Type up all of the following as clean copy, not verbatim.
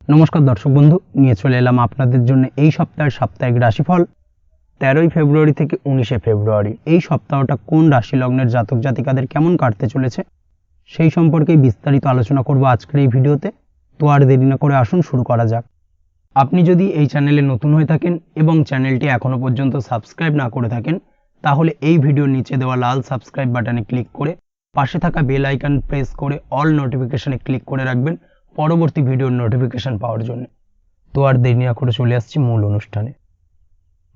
নমস্কার দর্শক বন্ধু, নিয়ে চলে এলাম আপনাদের জন্য এই সপ্তাহের সাপ্তাহিক রাশিফল 13ই ফেব্রুয়ারি থেকে 19শে ফেব্রুয়ারি। এই সপ্তাহটা কোন রাশি লগ্নের জাতক জাতিকাদের কেমন কাটতে চলেছে সেই সম্পর্কে বিস্তারিত আলোচনা করব আজকের এই ভিডিওতে। তো আর দেরি না করে আসুন শুরু করা যাক। আপনি যদি এই চ্যানেলে নতুন হয়ে থাকেন এবং চ্যানেলটি এখনো পর্যন্ত সাবস্ক্রাইব না করে থাকেন, তাহলে এই ভিডিওর নিচে দেওয়া লাল সাবস্ক্রাইব বাটনে ক্লিক করে পাশে থাকা বেল আইকন প্রেস করে অল নোটিফিকেশনে ক্লিক করে রাখবেন পরবর্তী ভিডিওর নোটিফিকেশন পাওয়ার জন্য। তো আর দেরি না করে চলে আসছি মূল অনুষ্ঠানে।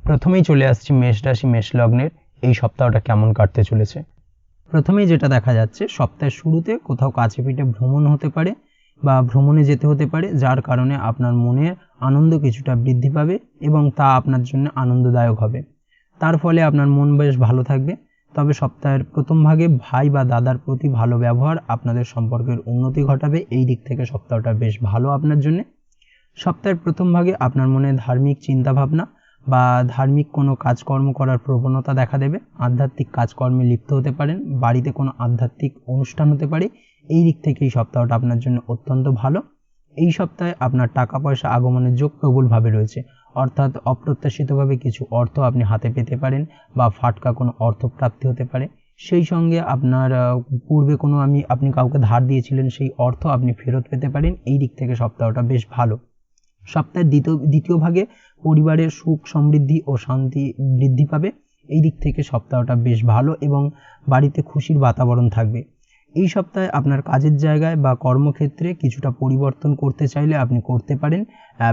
প্রথমেই চলে আসছি মেষ রাশি মেষ লগ্নের এই সপ্তাহটা কেমন কাটতে চলেছে। প্রথমেই যেটা দেখা যাচ্ছে, সপ্তাহের শুরুতে কোথাও কাছে পিঠে ভ্রমণ হতে পারে বা ভ্রমণে যেতে হতে পারে, যার কারণে আপনার মনের আনন্দ কিছুটা বৃদ্ধি পাবে এবং তা আপনার জন্য আনন্দদায়ক হবে। তার ফলে আপনার মন বেশ ভালো থাকবে। তবে সপ্তাহের প্রথম ভাগে ভাই বা দাদার প্রতি ভালো ব্যবহার আপনাদের সম্পর্কের উন্নতি ঘটাবে। এই দিক থেকে সপ্তাহটা বেশ ভালো আপনার জন্য। সপ্তাহের প্রথম ভাগে আপনার মনে ধার্মিক চিন্তাভাবনা বা ধার্মিক কোনো কাজকর্ম করার প্রবণতা দেখা দেবে। আধ্যাত্মিক কাজকর্মে লিপ্ত হতে পারেন, বাড়িতে কোনো আধ্যাত্মিক অনুষ্ঠান হতে পারে। এই দিক থেকে এই সপ্তাহটা আপনার জন্য অত্যন্ত ভালো। এই সপ্তাহে আপনার টাকা পয়সা আগমনের যোগ প্রবলভাবে রয়েছে, অর্থাৎ অপ্রত্যাশিতভাবে কিছু অর্থ আপনি হাতে পেতে পারেন বা ফাটকা কোনো অর্থপ্রাপ্তি হতে পারে। সেই সঙ্গে আপনার পূর্বে কোনো আপনি কাউকে ধার দিয়েছিলেন, সেই অর্থ আপনি ফেরত পেতে পারেন। এই দিক থেকে সপ্তাহটা বেশ ভালো। সপ্তাহের দ্বিতীয় ভাগে পরিবারের সুখ সমৃদ্ধি ও শান্তি বৃদ্ধি পাবে। এই দিক থেকে সপ্তাহটা বেশ ভালো এবং বাড়িতে খুশির বাতাবরণ থাকবে। এই সপ্তাহে আপনার কাজের জায়গায় বা কর্মক্ষেত্রে কিছুটা পরিবর্তন করতে চাইলে আপনি করতে পারেন।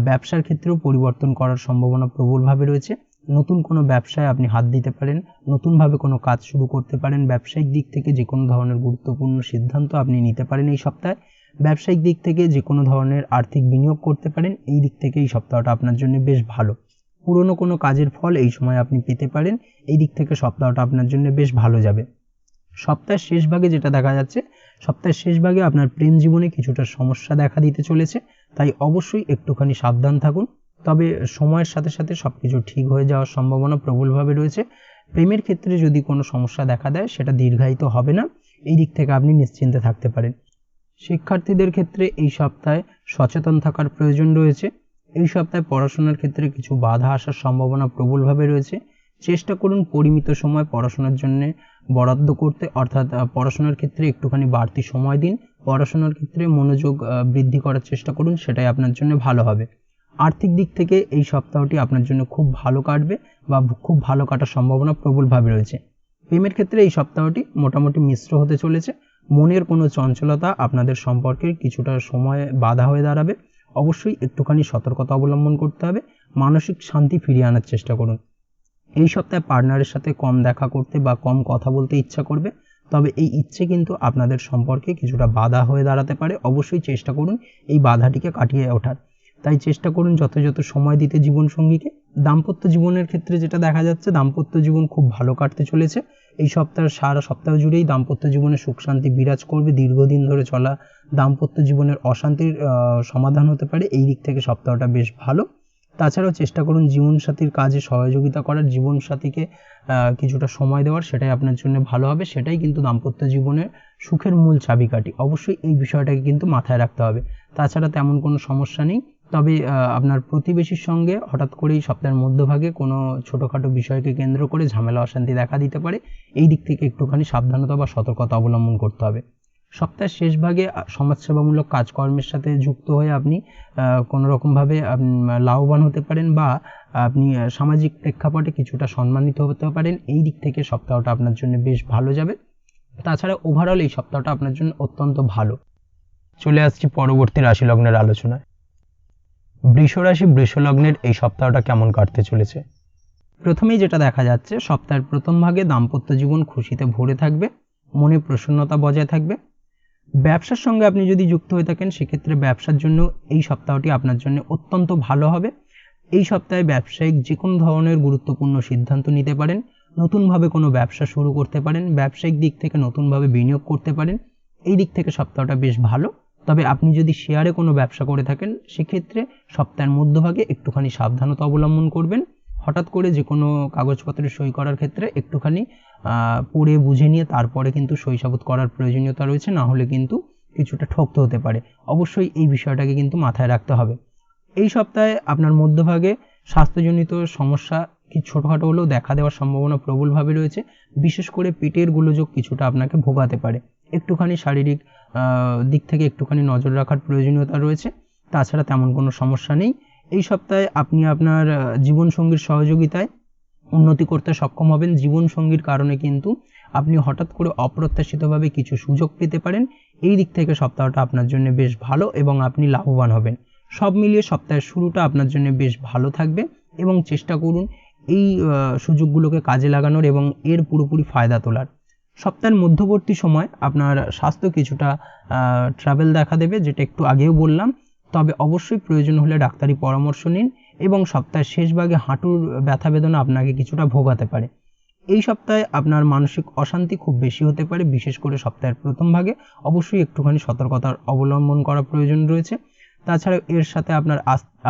ব্যবসার ক্ষেত্রেও পরিবর্তন করার সম্ভাবনা প্রবলভাবে রয়েছে। নতুন কোনো ব্যবসায় আপনি হাত দিতে পারেন, নতুনভাবে কোনো কাজ শুরু করতে পারেন। ব্যবসায়িক দিক থেকে যে কোনো ধরনের গুরুত্বপূর্ণ সিদ্ধান্ত আপনি নিতে পারেন এই সপ্তাহে। ব্যবসায়িক দিক থেকে যে কোনো ধরনের আর্থিক বিনিয়োগ করতে পারেন। এই দিক থেকে এই সপ্তাহটা আপনার জন্য বেশ ভালো। পুরনো কোনো কাজের ফল এই সময় আপনি পেতে পারেন। এই দিক থেকে সপ্তাহটা আপনার জন্য বেশ ভালো যাবে। সপ্তাহের শেষ ভাগে যেটা দেখা যাচ্ছে, সপ্তাহের শেষ ভাগে আপনার প্রেম জীবনে কিছুটা সমস্যা দেখা দিতে চলেছে, তাই অবশ্যই একটুখানি সাবধান থাকুন। তবে সময়ের সাথে সাথে সবকিছু ঠিক হয়ে যাওয়ার সম্ভাবনা প্রবলভাবে রয়েছে। প্রেমের ক্ষেত্রে যদি কোনো সমস্যা দেখা দেয় সেটা দীর্ঘায়িত হবে না। এই দিক থেকে আপনি নিশ্চিন্তে থাকতে পারেন। শিক্ষার্থীদের ক্ষেত্রে এই সপ্তাহে সচেতন থাকার প্রয়োজন রয়েছে। এই সপ্তাহে পড়াশোনার ক্ষেত্রে কিছু বাধা আসার সম্ভাবনা প্রবলভাবে রয়েছে। চেষ্টা করুন পরিমিত সময় পড়াশোনার জন্য বরাদ্দ করতে, অর্থাৎ পড়াশোনার ক্ষেত্রে একটুখানি বাড়তি সময় দিন। পড়াশোনার ক্ষেত্রে মনোযোগ বৃদ্ধি করার চেষ্টা করুন, সেটাই আপনার জন্য ভালো হবে। আর্থিক দিক থেকে এই সপ্তাহটি আপনার জন্য খুব ভালো কাটবে বা খুব ভালো কাটার সম্ভাবনা প্রবলভাবে রয়েছে। প্রেমের ক্ষেত্রে এই সপ্তাহটি মোটামুটি মিশ্র হতে চলেছে। মনের কোনো চঞ্চলতা আপনাদের সম্পর্কের কিছুটা সময় বাধা হয়ে দাঁড়াবে। অবশ্যই একটুখানি সতর্কতা অবলম্বন করতে হবে। মানসিক শান্তি ফিরিয়ে আনার চেষ্টা করুন। এই সপ্তাহে পার্টনারের সাথে কম দেখা করতে বা কম কথা বলতে ইচ্ছা করবে, তবে এই ইচ্ছে কিন্তু আপনাদের সম্পর্কে কিছুটা বাধা হয়ে দাঁড়াতে পারে। অবশ্যই চেষ্টা করুন এই বাধাটিকে কাটিয়ে ওঠার। তাই চেষ্টা করুন যথাযথ সময় দিতে জীবনসঙ্গীকে। দাম্পত্য জীবনের ক্ষেত্রে যেটা দেখা যাচ্ছে, দাম্পত্য জীবন খুব ভালো কাটতে চলেছে। এই সপ্তাহের সারা সপ্তাহ জুড়েই দাম্পত্য জীবনে সুখ শান্তি বিরাজ করবে। দীর্ঘদিন ধরে চলা দাম্পত্য জীবনের অশান্তির সমাধান হতে পারে। এই দিক থেকে সপ্তাহটা বেশ ভালো। তাছাড়াও চেষ্টা করুন জীবনসাথীর কাজে সহযোগিতা করার, জীবনসাথীকে কিছুটা সময় দেওয়ার, সেটাই আপনার জন্য ভালো হবে। সেটাই কিন্তু দাম্পত্য জীবনের সুখের মূল চাবিকাঠি। অবশ্যই এই বিষয়টাকে কিন্তু মাথায় রাখতে হবে। তাছাড়া তেমন কোনো সমস্যা নেই। তবে আপনার প্রতিবেশীর সঙ্গে হঠাৎ করেই সপ্তাহের মধ্যভাগে কোনো ছোটোখাটো বিষয়কে কেন্দ্র করে ঝামেলা অশান্তি দেখা দিতে পারে। এই দিক থেকে একটুখানি সাবধানতা বা সতর্কতা অবলম্বন করতে হবে। সপ্তাহের শেষ ভাগে সমাজসেবামূলক কাজকর্মের সাথে যুক্ত হয়ে আপনি কোনো রকমভাবে লাভবান হতে পারেন বা আপনি সামাজিক প্রেক্ষাপটে কিছুটা সম্মানিত হতে পারেন। এই দিক থেকে সপ্তাহটা আপনার জন্য বেশ ভালো যাবে। তাছাড়া ওভারঅল এই সপ্তাহটা আপনার জন্য অত্যন্ত ভালো। চলে আসছি পরবর্তী রাশি লগ্নের আলোচনায়। বৃষ রাশি বৃষ লগ্নের এই সপ্তাহটা কেমন কাটতে চলেছে। প্রথমেই যেটা দেখা যাচ্ছে, সপ্তাহের প্রথম ভাগে দাম্পত্য জীবন খুশিতে ভরে থাকবে, মনে প্রসন্নতা বজায় থাকবে। ব্যবসার সঙ্গে আপনি যদি যুক্ত হয়ে থাকেন, সেক্ষেত্রে ব্যবসার জন্য এই সপ্তাহটি আপনার জন্য অত্যন্ত ভালো হবে। এই সপ্তাহে ব্যবসায়িক যে কোনো ধরনের গুরুত্বপূর্ণ সিদ্ধান্ত নিতে পারেন, নতুনভাবে কোনো ব্যবসা শুরু করতে পারেন, ব্যবসায়িক দিক থেকে নতুনভাবে বিনিয়োগ করতে পারেন। এই দিক থেকে সপ্তাহটা বেশ ভালো। তবে আপনি যদি শেয়ারে কোনো ব্যবসা করে থাকেন, সেক্ষেত্রে সপ্তাহের মধ্যভাগে একটুখানি সাবধানতা অবলম্বন করবেন। হঠাৎ করে যে কোনো কাগজপত্রে সই করার ক্ষেত্রে একটুখানি পড়ে বুঝে নিয়ে তারপরে কিন্তু সই সাবুত করার প্রয়োজনীয়তা রয়েছে, না হলে কিন্তু কিছুটা ঠকতে হতে পারে। অবশ্যই এই বিষয়টাকে কিন্তু মাথায় রাখতে হবে। এই সপ্তাহে আপনার মধ্যভাগে স্বাস্থ্যজনিত সমস্যা কি ছোটখাটো হলেও দেখা দেওয়ার সম্ভাবনা প্রবলভাবে রয়েছে। বিশেষ করে পেটের গোলযোগ কিছুটা আপনাকে ভোগাতে পারে। একটুখানি শারীরিক দিক থেকে একটুখানি নজর রাখার প্রয়োজনীয়তা রয়েছে। তাছাড়া তেমন কোনো সমস্যা নেই। এই সপ্তাহে আপনি আপনার জীবনসঙ্গীর সহযোগিতায় উন্নতি করতে সক্ষম হবেন। জীবনসঙ্গীর কারণে কিন্তু আপনি হঠাৎ করে অপ্রত্যাশিতভাবে কিছু সুযোগ পেতে পারেন। এই দিক থেকে সপ্তাহটা আপনার জন্য বেশ ভালো এবং আপনি লাভবান হবেন। সব মিলিয়ে সপ্তাহের শুরুটা আপনার জন্য বেশ ভালো থাকবে এবং চেষ্টা করুন এই সুযোগগুলোকে কাজে লাগানোর এবং এর পুরোপুরি ফায়দা তোলার। সপ্তাহের মধ্যবর্তী সময় আপনার স্বাস্থ্য কিছুটা ট্রাবেল দেখা দেবে, যেটা একটু আগেও বললাম। তবে অবশ্যই প্রয়োজন হলে ডাক্তারি পরামর্শ নিন এবং সপ্তাহের শেষ ভাগে হাঁটুর ব্যথা বেদনা আপনাকে কিছুটা ভোগাতে পারে। এই সপ্তাহে আপনার মানসিক অশান্তি খুব বেশি হতে পারে, বিশেষ করে সপ্তাহের প্রথম ভাগে। অবশ্যই একটুখানি সতর্কতার অবলম্বন করা প্রয়োজন রয়েছে। তাছাড়া এর সাথে আপনার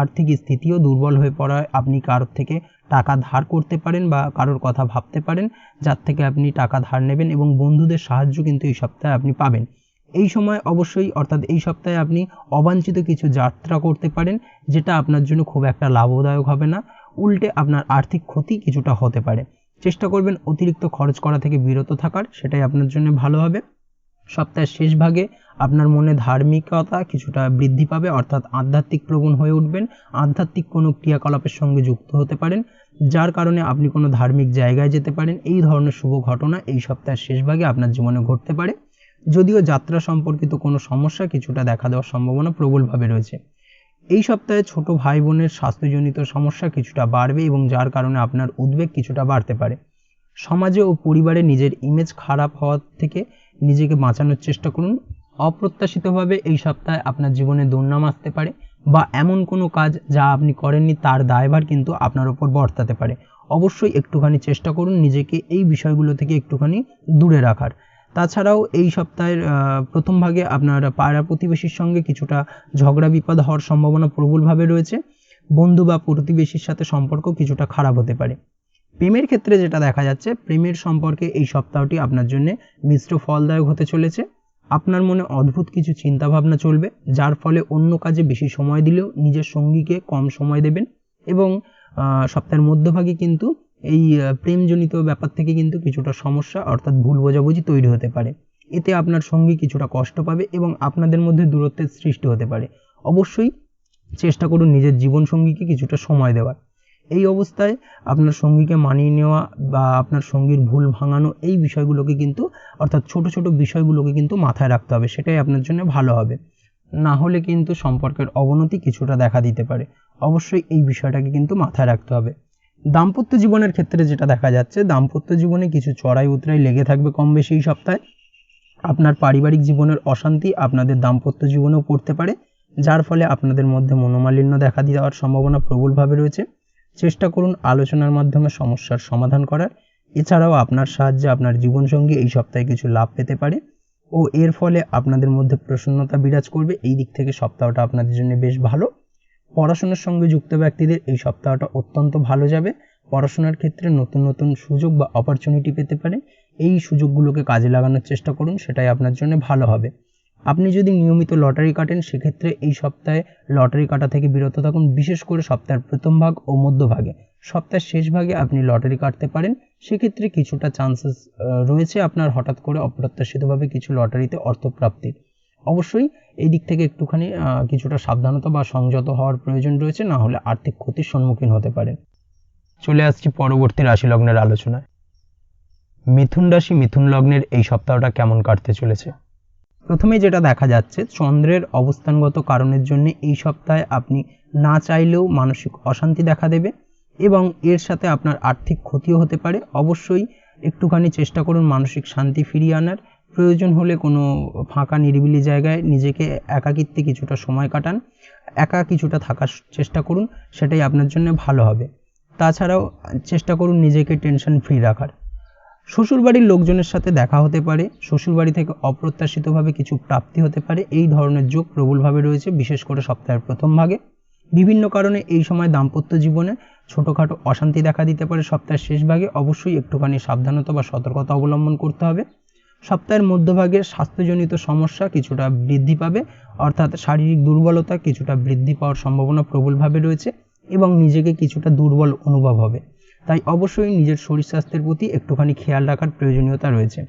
আর্থিক স্থিতিও দুর্বল হয়ে পড়ায় আপনি কারোর থেকে টাকা ধার করতে পারেন বা কারোর কথা ভাবতে পারেন যার থেকে আপনি টাকা ধার নেবেন, এবং বন্ধুদের সাহায্য কিন্তু এই সপ্তাহে আপনি পাবেন। এই সময় অবশ্যই অর্থাৎ এই সপ্তাহে আপনি অবাঞ্ছিত কিছু যাত্রা করতে পারেন, যেটা আপনার জন্য খুব একটা লাভদায়ক হবে না, উল্টে আপনার আর্থিক ক্ষতি কিছুটা হতে পারে। চেষ্টা করবেন অতিরিক্ত খরচ করা থেকে বিরত থাকার, সেটাই আপনার জন্য ভালো হবে। সপ্তাহের শেষ ভাগে আপনার মনে ধার্মিকতা কিছুটা বৃদ্ধি পাবে, অর্থাৎ আধ্যাত্মিক প্রবণ হয়ে উঠবেন। আধ্যাত্মিক কোনো ক্রিয়াকলাপের সঙ্গে যুক্ত হতে পারেন, যার কারণে আপনি কোনো ধার্মিক জায়গায় যেতে পারেন। এই ধরনের শুভ ঘটনা এই সপ্তাহের শেষ ভাগে আপনার জীবনে ঘটতে পারে। যদিও যাত্রা সম্পর্কিত কোনো সমস্যা কিছুটা দেখা দেওয়ার সম্ভাবনা প্রবলভাবে রয়েছে। এই সপ্তাহে ছোট ভাই বোনের স্বাস্থ্যজনিত সমস্যা কিছুটা বাড়বে এবং যার কারণে আপনার উদ্বেগ কিছুটা বাড়তে পারে। সমাজে ও পরিবারে নিজের ইমেজ খারাপ হওয়া থেকে নিজেকে বাঁচানোর চেষ্টা করুন। অপ্রত্যাশিতভাবে এই সপ্তাহে আপনার জীবনে দুর্নাম আসতে পারে বা এমন কোনো কাজ যা আপনি করেননি তার দায়ভার কিন্তু আপনার উপর বর্তাতে পারে। অবশ্যই একটুখানি চেষ্টা করুন নিজেকে এই বিষয়গুলো থেকে একটুখানি দূরে রাখার। তাছাড়াও এই সপ্তাহের প্রথম ভাগে আপনার পাড়া প্রতিবেশীর সঙ্গে কিছুটা ঝগড়া বিপদ হওয়ার সম্ভাবনা প্রবলভাবে রয়েছে। বন্ধু বা প্রতিবেশীর সাথে সম্পর্ক কিছুটা খারাপ হতে পারে। প্রেমের ক্ষেত্রে যেটা দেখা যাচ্ছে, প্রেমের সম্পর্কে এই সপ্তাহটি আপনার জন্য মিশ্র ফলদায়ক হতে চলেছে। আপনার মনে অদ্ভুত কিছু চিন্তাভাবনা চলবে, যার ফলে অন্য কাজে বেশি সময় দিলেও নিজের সঙ্গীকে কম সময় দেবেন, এবং সপ্তাহের মধ্যভাগে কিন্তু এই প্রেমজনিত ব্যাপার থেকে কিন্তু কিছুটা সমস্যা অর্থাৎ ভুল বোঝাবুঝি তৈরি হতে পারে। এতে আপনার সঙ্গী কিছুটা কষ্ট পাবে এবং আপনাদের মধ্যে দূরত্বের সৃষ্টি হতে পারে। অবশ্যই চেষ্টা করুন নিজের জীবনসঙ্গীকে কিছুটা সময় দেওয়ার। এই অবস্থায় আপনার সঙ্গীকে মানিয়ে নেওয়া বা আপনার সঙ্গীর ভুল ভাঙানো, এই বিষয়গুলোকে কিন্তু অর্থাৎ ছোট ছোট বিষয়গুলোকে কিন্তু মাথায় রাখতে হবে, সেটাই আপনার জন্য ভালো হবে। না হলে কিন্তু সম্পর্কের অবনতি কিছুটা দেখা দিতে পারে। অবশ্যই এই বিষয়টাকে কিন্তু মাথায় রাখতে হবে। দাম্পত্য জীবনের ক্ষেত্রে যেটা দেখা যাচ্ছে, দাম্পত্য জীবনে কিছু চড়াই উতরাই লেগে থাকবে কম বেশি এই সপ্তাহে। আপনার পারিবারিক জীবনের অশান্তি আপনাদের দাম্পত্য জীবনেও পড়তে পারে, যার ফলে আপনাদের মধ্যে মনোমালিন্য দেখা দেওয়ার সম্ভাবনা প্রবলভাবে রয়েছে। চেষ্টা করুন আলোচনার মাধ্যমে সমস্যার সমাধান করার। এছাড়াও আপনার সাহায্যে আপনার জীবনসঙ্গী এই সপ্তাহে কিছু লাভ পেতে পারে ও এর ফলে আপনাদের মধ্যে প্রসন্নতা বিরাজ করবে। এই দিক থেকে সপ্তাহটা আপনাদের জন্য বেশ ভালো। পড়াশোনার সঙ্গে যুক্ত ব্যক্তিদের এই সপ্তাহটা অত্যন্ত ভালো যাবে। পড়াশোনার ক্ষেত্রে নতুন নতুন সুযোগ বা অপরচুনিটি পেতে পারে। এই সুযোগগুলোকে কাজে লাগানোর চেষ্টা করুন, সেটাই আপনার জন্য ভালো হবে। আপনি যদি নিয়মিত লটারি কাটেন, সেক্ষেত্রে এই সপ্তাহে লটারি কাটা থেকে বিরত থাকুন, বিশেষ করে সপ্তাহের প্রথম ভাগ ও মধ্যভাগে। সপ্তাহের শেষ ভাগে আপনি লটারি কাটতে পারেন, সেক্ষেত্রে কিছুটা চান্সেস রয়েছে আপনার হঠাৎ করে অপ্রত্যাশিতভাবে কিছু লটারিতে অর্থপ্রাপ্তির। অবশ্যই এই দিক থেকে একটুখানি কিছুটা সাবধানতা বা সংযত হওয়ার প্রয়োজন রয়েছে, না হলে আর্থিক ক্ষতির সম্মুখীন হতে পারেন। চলে আসছি পরবর্তী রাশি লগ্নের আলোচনায়। মিথুন রাশি মিথুন লগ্নের এই সপ্তাহটা কেমন কাটতে চলেছে। প্রথমে যেটা দেখা যাচ্ছে, চন্দ্রের অবস্থানগত কারণের জন্য এই সপ্তাহে আপনি না চাইলেও মানসিক অশান্তি দেখা দেবে এবং এর সাথে আপনার আর্থিক ক্ষতিও হতে পারে। অবশ্যই একটুখানি চেষ্টা করুন মানসিক শান্তি ফিরিয়ে আনার। প্রয়োজন হলে কোনো ফাঁকা নিরিবিলি জায়গায় নিজেকে একাকিত্বে কিছুটা সময় কাটান, একা কিছুটা থাকার চেষ্টা করুন, সেটাই আপনার জন্য ভালো হবে। তাছাড়াও চেষ্টা করুন নিজেকে টেনশন ফ্রি রাখার। শ্বশুরবাড়ির লোকজনের সাথে দেখা হতে পারে, শ্বশুরবাড়ি থেকে অপ্রত্যাশিতভাবে কিছু প্রাপ্তি হতে পারে, এই ধরনের যোগ প্রবলভাবে রয়েছে বিশেষ করে সপ্তাহের প্রথম ভাগে। বিভিন্ন কারণে এই সময় দাম্পত্য জীবনে ছোটোখাটো অশান্তি দেখা দিতে পারে সপ্তাহের শেষ ভাগে। অবশ্যই একটুখানি সাবধানতা বা সতর্কতা অবলম্বন করতে হবে। সপ্তাহের মধ্যভাগে স্বাস্থ্যজনিত সমস্যা কিছুটা বৃদ্ধি পাবে, অর্থাৎ শারীরিক দুর্বলতা কিছুটা বৃদ্ধি পাওয়ার সম্ভাবনা প্রবলভাবে রয়েছে এবং নিজেকে কিছুটা দুর্বল অনুভব হবে। তাই অবশ্যই নিজের শরীর স্বাস্থ্যের প্রতি একটুখানি খেয়াল রাখার প্রয়োজনীয়তা রয়েছে।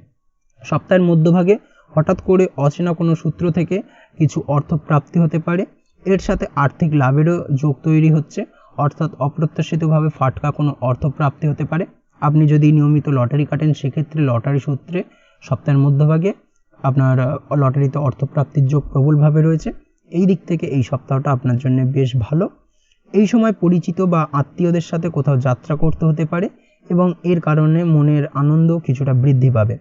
সপ্তাহের মধ্যভাগে হঠাৎ করে অচেনা কোনো সূত্র থেকে কিছু অর্থ প্রাপ্তি হতে পারে। এর সাথে আর্থিক লাভেরও যোগ তৈরি হচ্ছে, অর্থাৎ অপ্রত্যাশিতভাবে ফাটকা কোনো অর্থ প্রাপ্তি হতে পারে। আপনি যদি নিয়মিত লটারি কাটেন সেক্ষেত্রে লটারি সূত্রে সপ্তাহের মধ্যভাগে আপনার লটারিতে অর্থপ্রাপ্তির যোগ প্রবলভাবে রয়েছে। এই দিক থেকে এই সপ্তাহটা আপনার জন্য বেশ ভালো। এই সময় পরিচিত বা আত্মীয়দের সাথে কোথাও যাত্রা করতে হতে পারে এবং এর কারণে মনের আনন্দ কিছুটা বৃদ্ধি পাবে।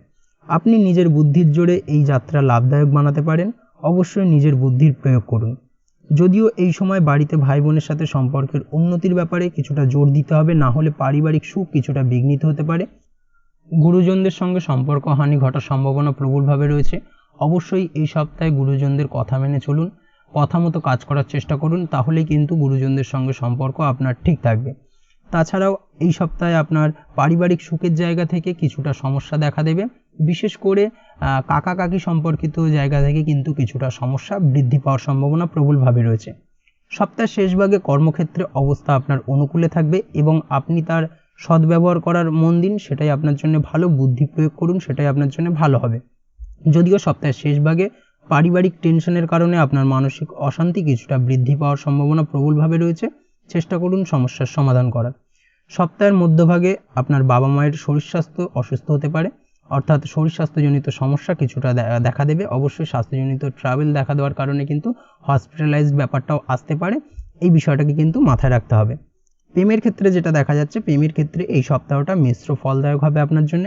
আপনি নিজের বুদ্ধির জোরে এই যাত্রা লাভদায়ক বানাতে পারেন। অবশ্যই নিজের বুদ্ধির প্রয়োগ করুন। যদিও এই সময় বাড়িতে ভাই বোনের সাথে সম্পর্কের উন্নতির ব্যাপারে কিছুটা জোর দিতে হবে, না হলে পারিবারিক সুখ কিছুটা বিঘ্নিত হতে পারে। গুরুজনদের সঙ্গে সম্পর্ক হানি ঘটার সম্ভাবনা প্রবলভাবে রয়েছে। অবশ্যই এই সপ্তাহে গুরুজনদের কথা মেনে চলুন, কথা মতো কাজ করার চেষ্টা করুন, তাহলেই কিন্তু গুরুজনদের সঙ্গে সম্পর্ক আপনার ঠিক থাকবে। তাছাড়াও এই সপ্তাহে আপনার পারিবারিক সুখের জায়গা থেকে কিছুটা সমস্যা দেখা দেবে, বিশেষ করে কাকা কাকি সম্পর্কিত জায়গা থেকে কিন্তু কিছুটা সমস্যা বৃদ্ধি পাওয়ার সম্ভাবনা প্রবলভাবে রয়েছে। সপ্তাহের শেষ ভাগে কর্মক্ষেত্রে অবস্থা আপনার অনুকূলে থাকবে এবং আপনি তার সদ্ব্যবহার করার মন দিন, সেটাই আপনার জন্য ভালো। বুদ্ধি প্রয়োগ করুন, সেটাই আপনার জন্য ভালো হবে। যদিও সপ্তাহের শেষ ভাগে পারিবারিক টেনশনের কারণে আপনার মানসিক অশান্তি কিছুটা বৃদ্ধি পাওয়ার সম্ভাবনা প্রবলভাবে রয়েছে, চেষ্টা করুন সমস্যার সমাধান করার। সপ্তাহের মধ্যভাগে আপনার বাবা মায়ের শরীর স্বাস্থ্য অসুস্থ হতে পারে, অর্থাৎ শরীর স্বাস্থ্যজনিত সমস্যা কিছুটা দেখা দেবে। অবশ্যই স্বাস্থ্যজনিত ট্রাভেল দেখা দেওয়ার কারণে কিন্তু হসপিটালাইজড ব্যাপারটাও আসতে পারে, এই বিষয়টাকে কিন্তু মাথায় রাখতে হবে। প্রেমের ক্ষেত্রে যেটা দেখা যাচ্ছে, প্রেমের ক্ষেত্রে এই সপ্তাহটা মিশ্র ফলদায়ক হবে আপনার জন্য।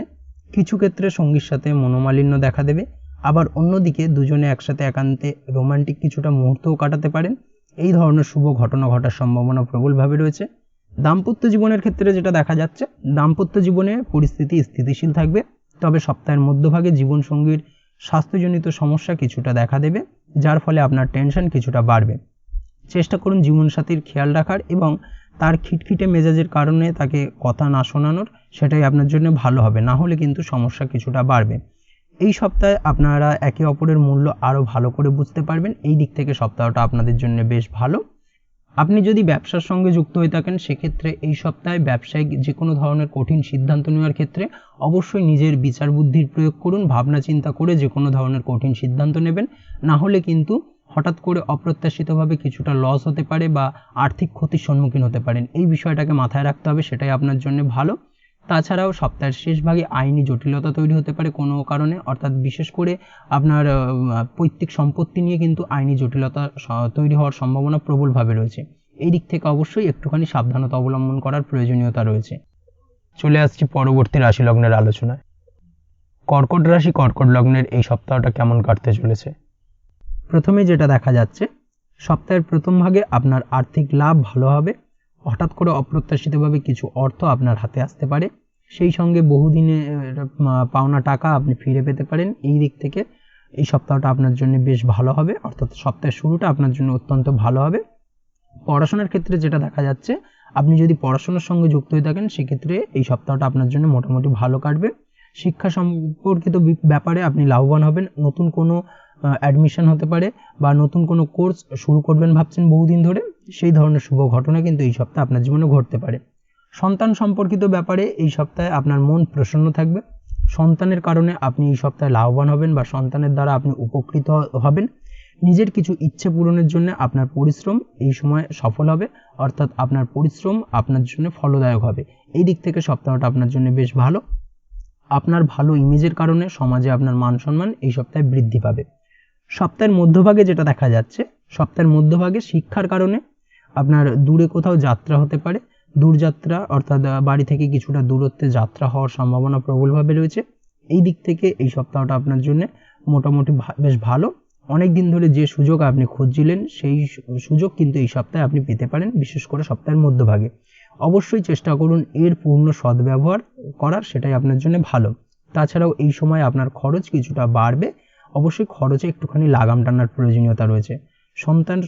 কিছু ক্ষেত্রে সঙ্গীর সাথে মনোমালিন্য দেখা দেবে, আবার অন্যদিকে দুজনে একসাথে একান্তে রোমান্টিক কিছুটা মুহূর্তও কাটাতে পারেন। এই ধরনের শুভ ঘটনা ঘটার সম্ভাবনা প্রবলভাবে রয়েছে। দাম্পত্য জীবনের ক্ষেত্রে যেটা দেখা যাচ্ছে, দাম্পত্য জীবনে পরিস্থিতি স্থিতিশীল থাকবে, তবে সপ্তাহের মধ্যভাগে জীবনসঙ্গীর স্বাস্থ্যজনিত সমস্যা কিছুটা দেখা দেবে, যার ফলে আপনার টেনশন কিছুটা বাড়বে। চেষ্টা করুন জীবনসাথীর খেয়াল রাখার এবং তার খিটখিটে মেজাজের কারণে তাকে কথা না শোনানোর, সেটাই আপনার জন্য ভালো হবে, না হলে কিন্তু সমস্যা কিছুটা বাড়বে। এই সপ্তাহে আপনারা একে অপরের মূল্য আরও ভালো করে বুঝতে পারবেন, এই দিক থেকে সপ্তাহটা আপনাদের জন্য বেশ ভালো। আপনি যদি ব্যবসার সঙ্গে যুক্ত হয়ে থাকেন সেক্ষেত্রে এই সপ্তাহে ব্যবসায়িক যে কোনো ধরনের কঠিন সিদ্ধান্ত নেওয়ার ক্ষেত্রে অবশ্যই নিজের বিচার বুদ্ধির প্রয়োগ করুন, ভাবনা চিন্তা করে যে কোনো ধরনের কঠিন সিদ্ধান্ত নেবেন, না হলে কিন্তু হঠাৎ করে অপ্রত্যাশিতভাবে কিছুটা লস হতে পারে বা আর্থিক ক্ষতির সম্মুখীন হতে পারেন। এই বিষয়টাকে মাথায় রাখতে হবে, সেটাই আপনার জন্য ভালো। তাছাড়াও সপ্তাহের শেষ ভাগে আইনি জটিলতা তৈরি হতে পারে কোনো কারণে, অর্থাৎ বিশেষ করে আপনার পৈতৃক সম্পত্তি নিয়ে কিন্তু আইনি জটিলতা তৈরি হওয়ার সম্ভাবনা প্রবলভাবে রয়েছে। এই দিক থেকে অবশ্যই একটুখানি সাবধানতা অবলম্বন করার প্রয়োজনীয়তা রয়েছে। চলে আসছি পরবর্তী রাশি লগ্নের আলোচনায়। কর্কট রাশি কর্কট লগ্নের এই সপ্তাহটা কেমন কাটতে চলেছে? প্রথমে যেটা দেখা যাচ্ছে, সপ্তাহের প্রথম ভাগে আপনার আর্থিক লাভ ভালো হবে। হঠাৎ করে অপ্রত্যাশিতভাবে কিছু অর্থ আপনার হাতে আসতে পারে, সেই সঙ্গে বহুদিনে পাওনা টাকা আপনি ফিরে পেতে পারেন। এই দিক থেকে এই সপ্তাহটা আপনার জন্য বেশ ভালো হবে, অর্থাৎ সপ্তাহের শুরুটা আপনার জন্য অত্যন্ত ভালো হবে। পড়াশোনার ক্ষেত্রে যেটা দেখা যাচ্ছে, আপনি যদি পড়াশোনার সঙ্গে যুক্ত হয়ে থাকেন সেক্ষেত্রে এই সপ্তাহটা আপনার জন্য মোটামুটি ভালো কাটবে। শিক্ষা সম্পর্কিত ব্যাপারে আপনি লাভবান হবেন। নতুন কোনো অ্যাডমিশন হতে পারে বা নতুন কোনো কোর্স শুরু করবেন ভাবছেন বহুদিন ধরে, সেই ধরনের শুভ ঘটনা কিন্তু এই সপ্তাহে আপনার জীবনে ঘটতে পারে। সন্তান সম্পর্কিত ব্যাপারে এই সপ্তাহে আপনার মন প্রসন্ন থাকবে। সন্তানের কারণে আপনি এই সপ্তাহে লাভবান হবেন বা সন্তানের দ্বারা আপনি উপকৃত হবেন। নিজের কিছু ইচ্ছে পূরণের জন্য আপনার পরিশ্রম এই সময় সফল হবে, অর্থাৎ আপনার পরিশ্রম আপনার জন্য ফলদায়ক হবে। এই দিক থেকে সপ্তাহটা আপনার জন্য বেশ ভালো। আপনার ভালো ইমেজের কারণে সমাজে আপনার মান সম্মান এই সপ্তাহে বৃদ্ধি পাবে। সপ্তাহের মধ্যভাগে যেটা দেখা যাচ্ছে, সপ্তাহের মধ্যভাগে শিক্ষার কারণে আপনার দূরে কোথাও যাত্রা হতে পারে। দূরযাত্রা অর্থাৎ বাড়ি থেকে কিছুটা দূরত্বে যাত্রা হওয়ার সম্ভাবনা প্রবলভাবে রয়েছে। এই দিক থেকে এই সপ্তাহটা আপনার জন্য মোটামুটি বেশ ভালো। অনেক দিন ধরে যে সুযোগ আপনি খুঁজছিলেন সেই সুযোগ কিন্তু এই সপ্তাহে আপনি পেতে পারেন, বিশেষ করে সপ্তাহের মধ্যভাগে। অবশ্যই চেষ্টা করুন এর পূর্ণ সদ্ব্যবহার করার, সেটাই আপনার জন্য ভালো। তাছাড়াও এই সময় আপনার খরচ কিছুটা বাড়বে, অবশ্যই খরচে একটুখানি লাগাম টানার প্রয়োজনীয়তা রয়েছে। সন্তান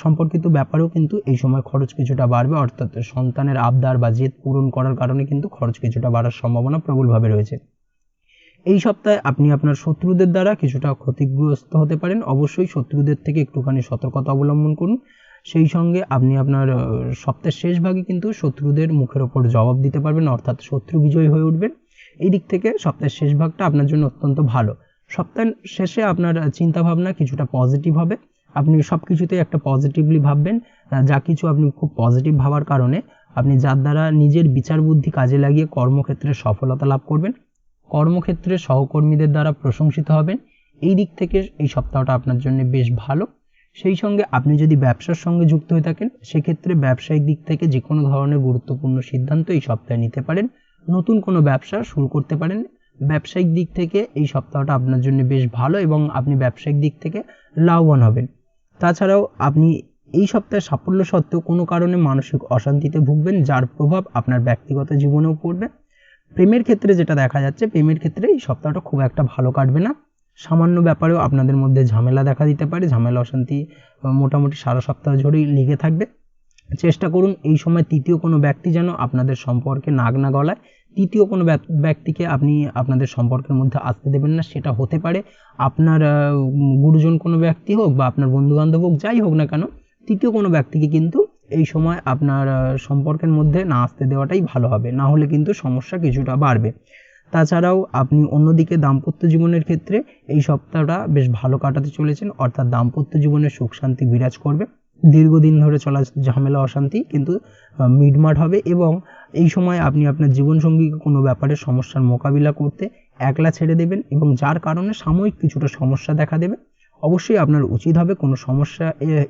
সম্পর্কিত ব্যাপারেও কিন্তু এই সময় খরচ কিছুটা বাড়বে, অর্থাৎ সন্তানের আবদার বা জেদ পূরণ করার কারণে কিন্তু খরচ কিছুটা বাড়ার সম্ভাবনা প্রবলভাবে রয়েছে। এই সপ্তাহে আপনি আপনার শত্রুদের দ্বারা কিছুটা ক্ষতিগ্রস্ত হতে পারেন। অবশ্যই শত্রুদের থেকে একটুখানি সতর্কতা অবলম্বন করুন। সেই সঙ্গে আপনি আপনার সপ্তাহের শেষ ভাগে কিন্তু শত্রুদের মুখের ওপর জবাব দিতে পারবেন, অর্থাৎ শত্রু বিজয়ী হয়ে উঠবেন। এই দিক থেকে সপ্তাহের শেষ ভাগটা আপনার জন্য অত্যন্ত ভালো। সপ্তাহের শেষে আপনার চিন্তাভাবনা কিছুটা পজিটিভ হবে। আপনি সব কিছুতেই একটা পজিটিভলি ভাববেন। যা কিছু আপনি খুব পজিটিভ ভাবার কারণে আপনি যার দ্বারা নিজের বিচার বুদ্ধি কাজে লাগিয়ে কর্মক্ষেত্রে সফলতা লাভ করবেন, কর্মক্ষেত্রে সহকর্মীদের দ্বারা প্রশংসিত হবেন। এই দিক থেকে এই সপ্তাহটা আপনার জন্য বেশ ভালো। সেই সঙ্গে আপনি যদি ব্যবসার সঙ্গে যুক্ত হয়ে থাকেন, সেক্ষেত্রে ব্যবসায়িক দিক থেকে যে কোনো ধরনের গুরুত্বপূর্ণ সিদ্ধান্ত এই সপ্তাহে নিতে পারেন। নতুন কোনো ব্যবসা শুরু করতে পারেন। ব্যবসায়িক দিক থেকে এই সপ্তাহটা আপনার জন্য বেশ ভালো এবং আপনি ব্যবসায়িক দিক থেকে লাভবান হবেন। তাছাড়াও আপনি এই সপ্তাহে সাফল্য সত্ত্বেও কোনো কারণে মানসিক অশান্তিতে ভুগবেন, যার প্রভাব আপনার ব্যক্তিগত জীবনেও পড়বে। প্রেমের ক্ষেত্রে যেটা দেখা যাচ্ছে, প্রেমের ক্ষেত্রে এই সপ্তাহটা খুব একটা ভালো কাটবে না। সামান্য ব্যাপারেও আপনাদের মধ্যে ঝামেলা দেখা দিতে পারে। ঝামেলা অশান্তি মোটামুটি সারা সপ্তাহ জুড়েই লেগে থাকবে। চেষ্টা করুন এই সময় তৃতীয় কোনো ব্যক্তি যেন আপনাদের সম্পর্কে নাক না গলায়। তৃতীয় কোনো ব্যক্তিকে আপনি আপনাদের সম্পর্কের মধ্যে আসতে দেবেন না। সেটা হতে পারে আপনার গুরুজন কোনো ব্যক্তি হোক বা আপনার বন্ধুবান্ধব হোক, যাই হোক না কেন, তৃতীয় কোনো ব্যক্তিকে কিন্তু এই সময় আপনার সম্পর্কের মধ্যে না আসতে দেওয়াটাই ভালো হবে, না হলে কিন্তু সমস্যা কিছুটা বাড়বে। তাছাড়াও আপনি অন্যদিকে দাম্পত্য জীবনের ক্ষেত্রে এই সপ্তাহটা বেশ ভালো কাটাতে চলেছেন, অর্থাৎ দাম্পত্য জীবনে সুখ শান্তি বিরাজ করবে। দীর্ঘদিন ধরে চলা ঝামেলা অশান্তি কিন্তু মিটমাট হবে এবং এই সময় আপনি আপনার জীবনসঙ্গীকে কোনো ব্যাপারে সমস্যার মোকাবিলা করতে একলা ছেড়ে দেবেন এবং যার কারণে সাময়িক কিছুটা সমস্যা দেখা দেবে। অবশ্যই আপনার উচিত হবে কোনো সমস্যা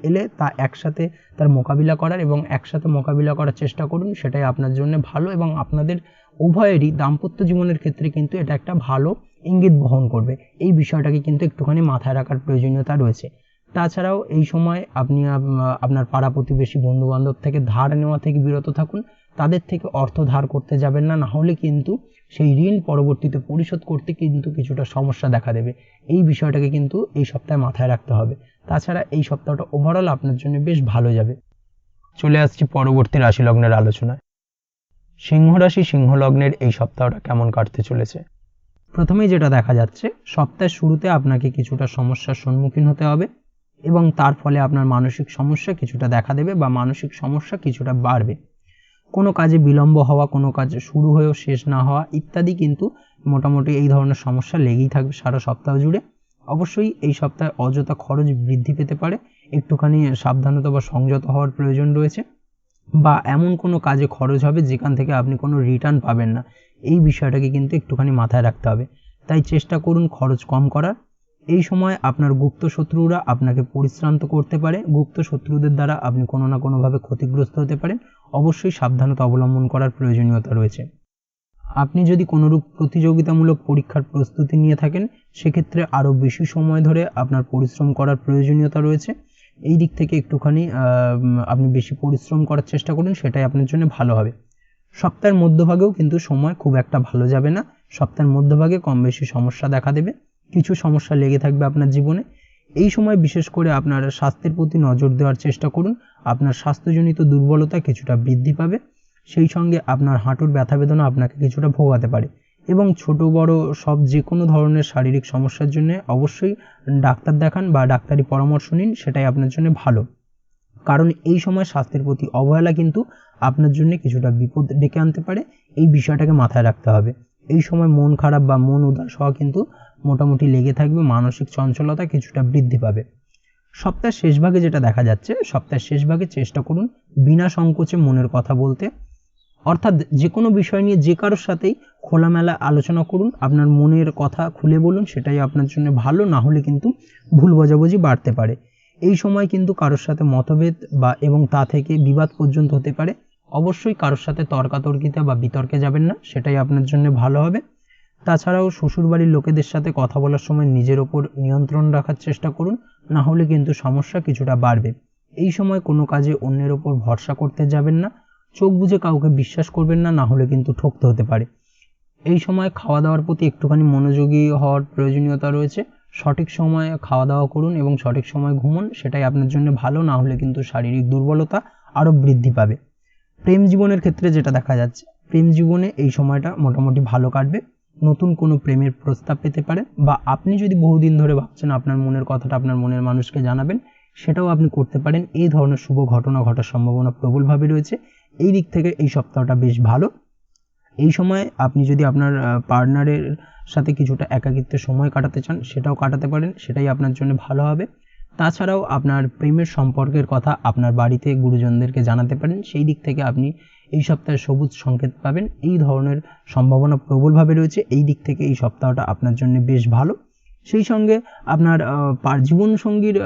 এলে তা একসাথে তার মোকাবিলা করার এবং একসাথে মোকাবিলা করার চেষ্টা করুন। সেটাই আপনার জন্য ভালো এবং আপনাদের উভয়েরই দাম্পত্য জীবনের ক্ষেত্রে কিন্তু এটা একটা ভালো ইঙ্গিত বহন করবে। এই বিষয়টাকে কিন্তু একটুখানি মাথায় রাখার প্রয়োজনীয়তা রয়েছে। তাছাড়াও এই সময় আপনি আপনার পাড়া প্রতিবেশী বন্ধুবান্ধব থেকে ধার নেওয়া থেকে বিরত থাকুন। তাদের থেকে অর্থ ধার করতে যাবেন না, না হলে কিন্তু সেই ঋণ পরবর্তীতে পরিশোধ করতে কিন্তু কিছুটা সমস্যা দেখা দেবে। এই বিষয়টাকে কিন্তু এই সপ্তাহে মাথায় রাখতে হবে। তাছাড়া এই সপ্তাহটা ওভারঅল আপনার জন্য বেশ ভালো যাবে। চলে আসছি পরবর্তী রাশি লগ্নের আলোচনায়। সিংহ রাশি সিংহ লগ্নের এই সপ্তাহটা কেমন কাটতে চলেছে। প্রথমেই যেটা দেখা যাচ্ছে, সপ্তাহের শুরুতে আপনাকে কিছুটা সমস্যার সম্মুখীন হতে হবে এবং তার ফলে আপনার মানসিক সমস্যা কিছুটা দেখা দেবে বা মানসিক সমস্যা কিছুটা বাড়বে। কোনো কাজে বিলম্ব হওয়া, কোনো কাজ শুরু হয়েও শেষ না হওয়া ইত্যাদি কিন্তু মোটামুটি এই ধরনের সমস্যা লেগেই থাকবে সারা সপ্তাহ জুড়ে। অবশ্যই এই সপ্তাহে অযথা খরচ বৃদ্ধি পেতে পারে, একটুখানি সাবধানতা বা সংযত হওয়ার প্রয়োজন রয়েছে। বা এমন কোনো কাজে খরচ হবে যেখান থেকে আপনি কোনো রিটার্ন পাবেন না, এই বিষয়টাকে কিন্তু একটুখানি মাথায় রাখতে হবে। তাই চেষ্টা করুন খরচ কম করার। এই সময় আপনার গুপ্ত শত্রুরা আপনাকে পরিশ্রান্ত করতে পারে। গুপ্ত শত্রুদের দ্বারা আপনি কোনো না কোনোভাবে ক্ষতিগ্রস্ত হতে পারেন। অবশ্যই সাবধানতা অবলম্বন করার প্রয়োজনীয়তা রয়েছে। আপনি যদি কোনোরূপ প্রতিযোগিতামূলক পরীক্ষার প্রস্তুতি নিয়ে থাকেন, সেক্ষেত্রে আরও বেশি সময় ধরে আপনার পরিশ্রম করার প্রয়োজনীয়তা রয়েছে। এই দিক থেকে একটুখানি আপনি বেশি পরিশ্রম করার চেষ্টা করুন, সেটাই আপনার জন্য ভালো হবে। সপ্তাহের মধ্যভাগেও কিন্তু সময় খুব একটা ভালো যাবে না। সপ্তাহের মধ্যভাগে কম বেশি সমস্যা দেখা দেবে, কিছু সমস্যা লেগে থাকবে আপনার জীবনে। এই সময় বিশেষ করে আপনার স্বাস্থ্যের প্রতি নজর দেওয়ার চেষ্টা করুন। আপনার স্বাস্থ্যজনিত দুর্বলতা কিছুটা বৃদ্ধি পাবে। সেই সঙ্গে আপনার হাঁটুর ব্যথা বেদনা আপনাকে কিছুটা ভোগাতে পারে এবং ছোট বড় সব যে কোনো ধরনের শারীরিক সমস্যার জন্য অবশ্যই ডাক্তার দেখান বা ডাক্তারি পরামর্শ নিন, সেটাই আপনার জন্য ভালো। কারণ এই সময় স্বাস্থ্যের প্রতি অবহেলা কিন্তু আপনার জন্য কিছুটা বিপদ ডেকে আনতে পারে। এই বিষয়টাকে মাথায় রাখতে হবে। এই সময় মন খারাপ বা মন উদাস হওয়া কিন্তু মোটামুটি লেগে থাকবে, মানসিক চঞ্চলতা কিছুটা বৃদ্ধি পাবে। সপ্তাহের শেষ ভাগে যেটা দেখা যাচ্ছে, সপ্তাহের শেষ ভাগে চেষ্টা করুন বিনা সংকোচে মনের কথা বলতে, অর্থাৎ যে কোনো বিষয় নিয়ে যে কারোর সাথেই খোলামেলা আলোচনা করুন, আপনার মনের কথা খুলে বলুন, সেটাই আপনার জন্য ভালো। না হলে কিন্তু ভুল বোঝাবুঝি বাড়তে পারে। এই সময় কিন্তু কারোর সাথে মতভেদ বা এবং তা থেকে বিবাদ পর্যন্ত হতে পারে। অবশ্যই কারোর সাথে তর্কাতর্কিতে বা বিতর্কে যাবেন না, সেটাই আপনার জন্য ভালো হবে। তাছাড়াও শ্বশুরবাড়ির লোকেদের সাথে কথা বলার সময় নিজের ওপর নিয়ন্ত্রণ রাখার চেষ্টা করুন, না হলে কিন্তু সমস্যা কিছুটা বাড়বে। এই সময় কোনো কাজে অন্যের ওপর ভরসা করতে যাবেন না, চোখ বুজে কাউকে বিশ্বাস করবেন না, না হলে কিন্তু ঠকতে হতে পারে। এই সময় খাওয়া দাওয়ার প্রতি একটুখানি মনোযোগী হওয়ার প্রয়োজনীয়তা রয়েছে। সঠিক সময়ে খাওয়া দাওয়া করুন এবং সঠিক সময়ে ঘুমুন, সেটাই আপনার জন্য ভালো। না হলে কিন্তু শারীরিক দুর্বলতা আরও বৃদ্ধি পাবে। প্রেম জীবনের ক্ষেত্রে যেটা দেখা যাচ্ছে, প্রেম জীবনে এই সময়টা মোটামুটি ভালো কাটবে। নতুন কোনো প্রেমের প্রস্তাব পেতে পারেন, বা আপনি যদি বহুদিন ধরে ভাবছেন আপনার মনের কথাটা আপনার মনের মানুষকে জানাবেন, সেটাও আপনি করতে পারেন। এই ধরনের শুভ ঘটনা ঘটার সম্ভাবনা প্রবলভাবে রয়েছে। এই দিক থেকে এই সপ্তাহটা বেশ ভালো। এই সময় আপনি যদি আপনার পার্টনারের সাথে কিছুটা একাকিত্বে সময় কাটাতে চান, সেটাও কাটাতে পারেন, সেটাই আপনার জন্য ভালো হবে। তাছাড়াও আপনার প্রেমের সম্পর্কের কথা আপনার বাড়িতে গুরুজনদেরকে জানাতে পারেন, সেই দিক থেকে আপনি এই সপ্তাহে সবুজ সংকেত পাবেন। এই ধরনের সম্ভাবনা প্রবলভাবে রয়েছে। এই দিক থেকে এই সপ্তাহটা আপনার জন্য বেশ ভালো। সেই সঙ্গে আপনার জীবনসঙ্গীর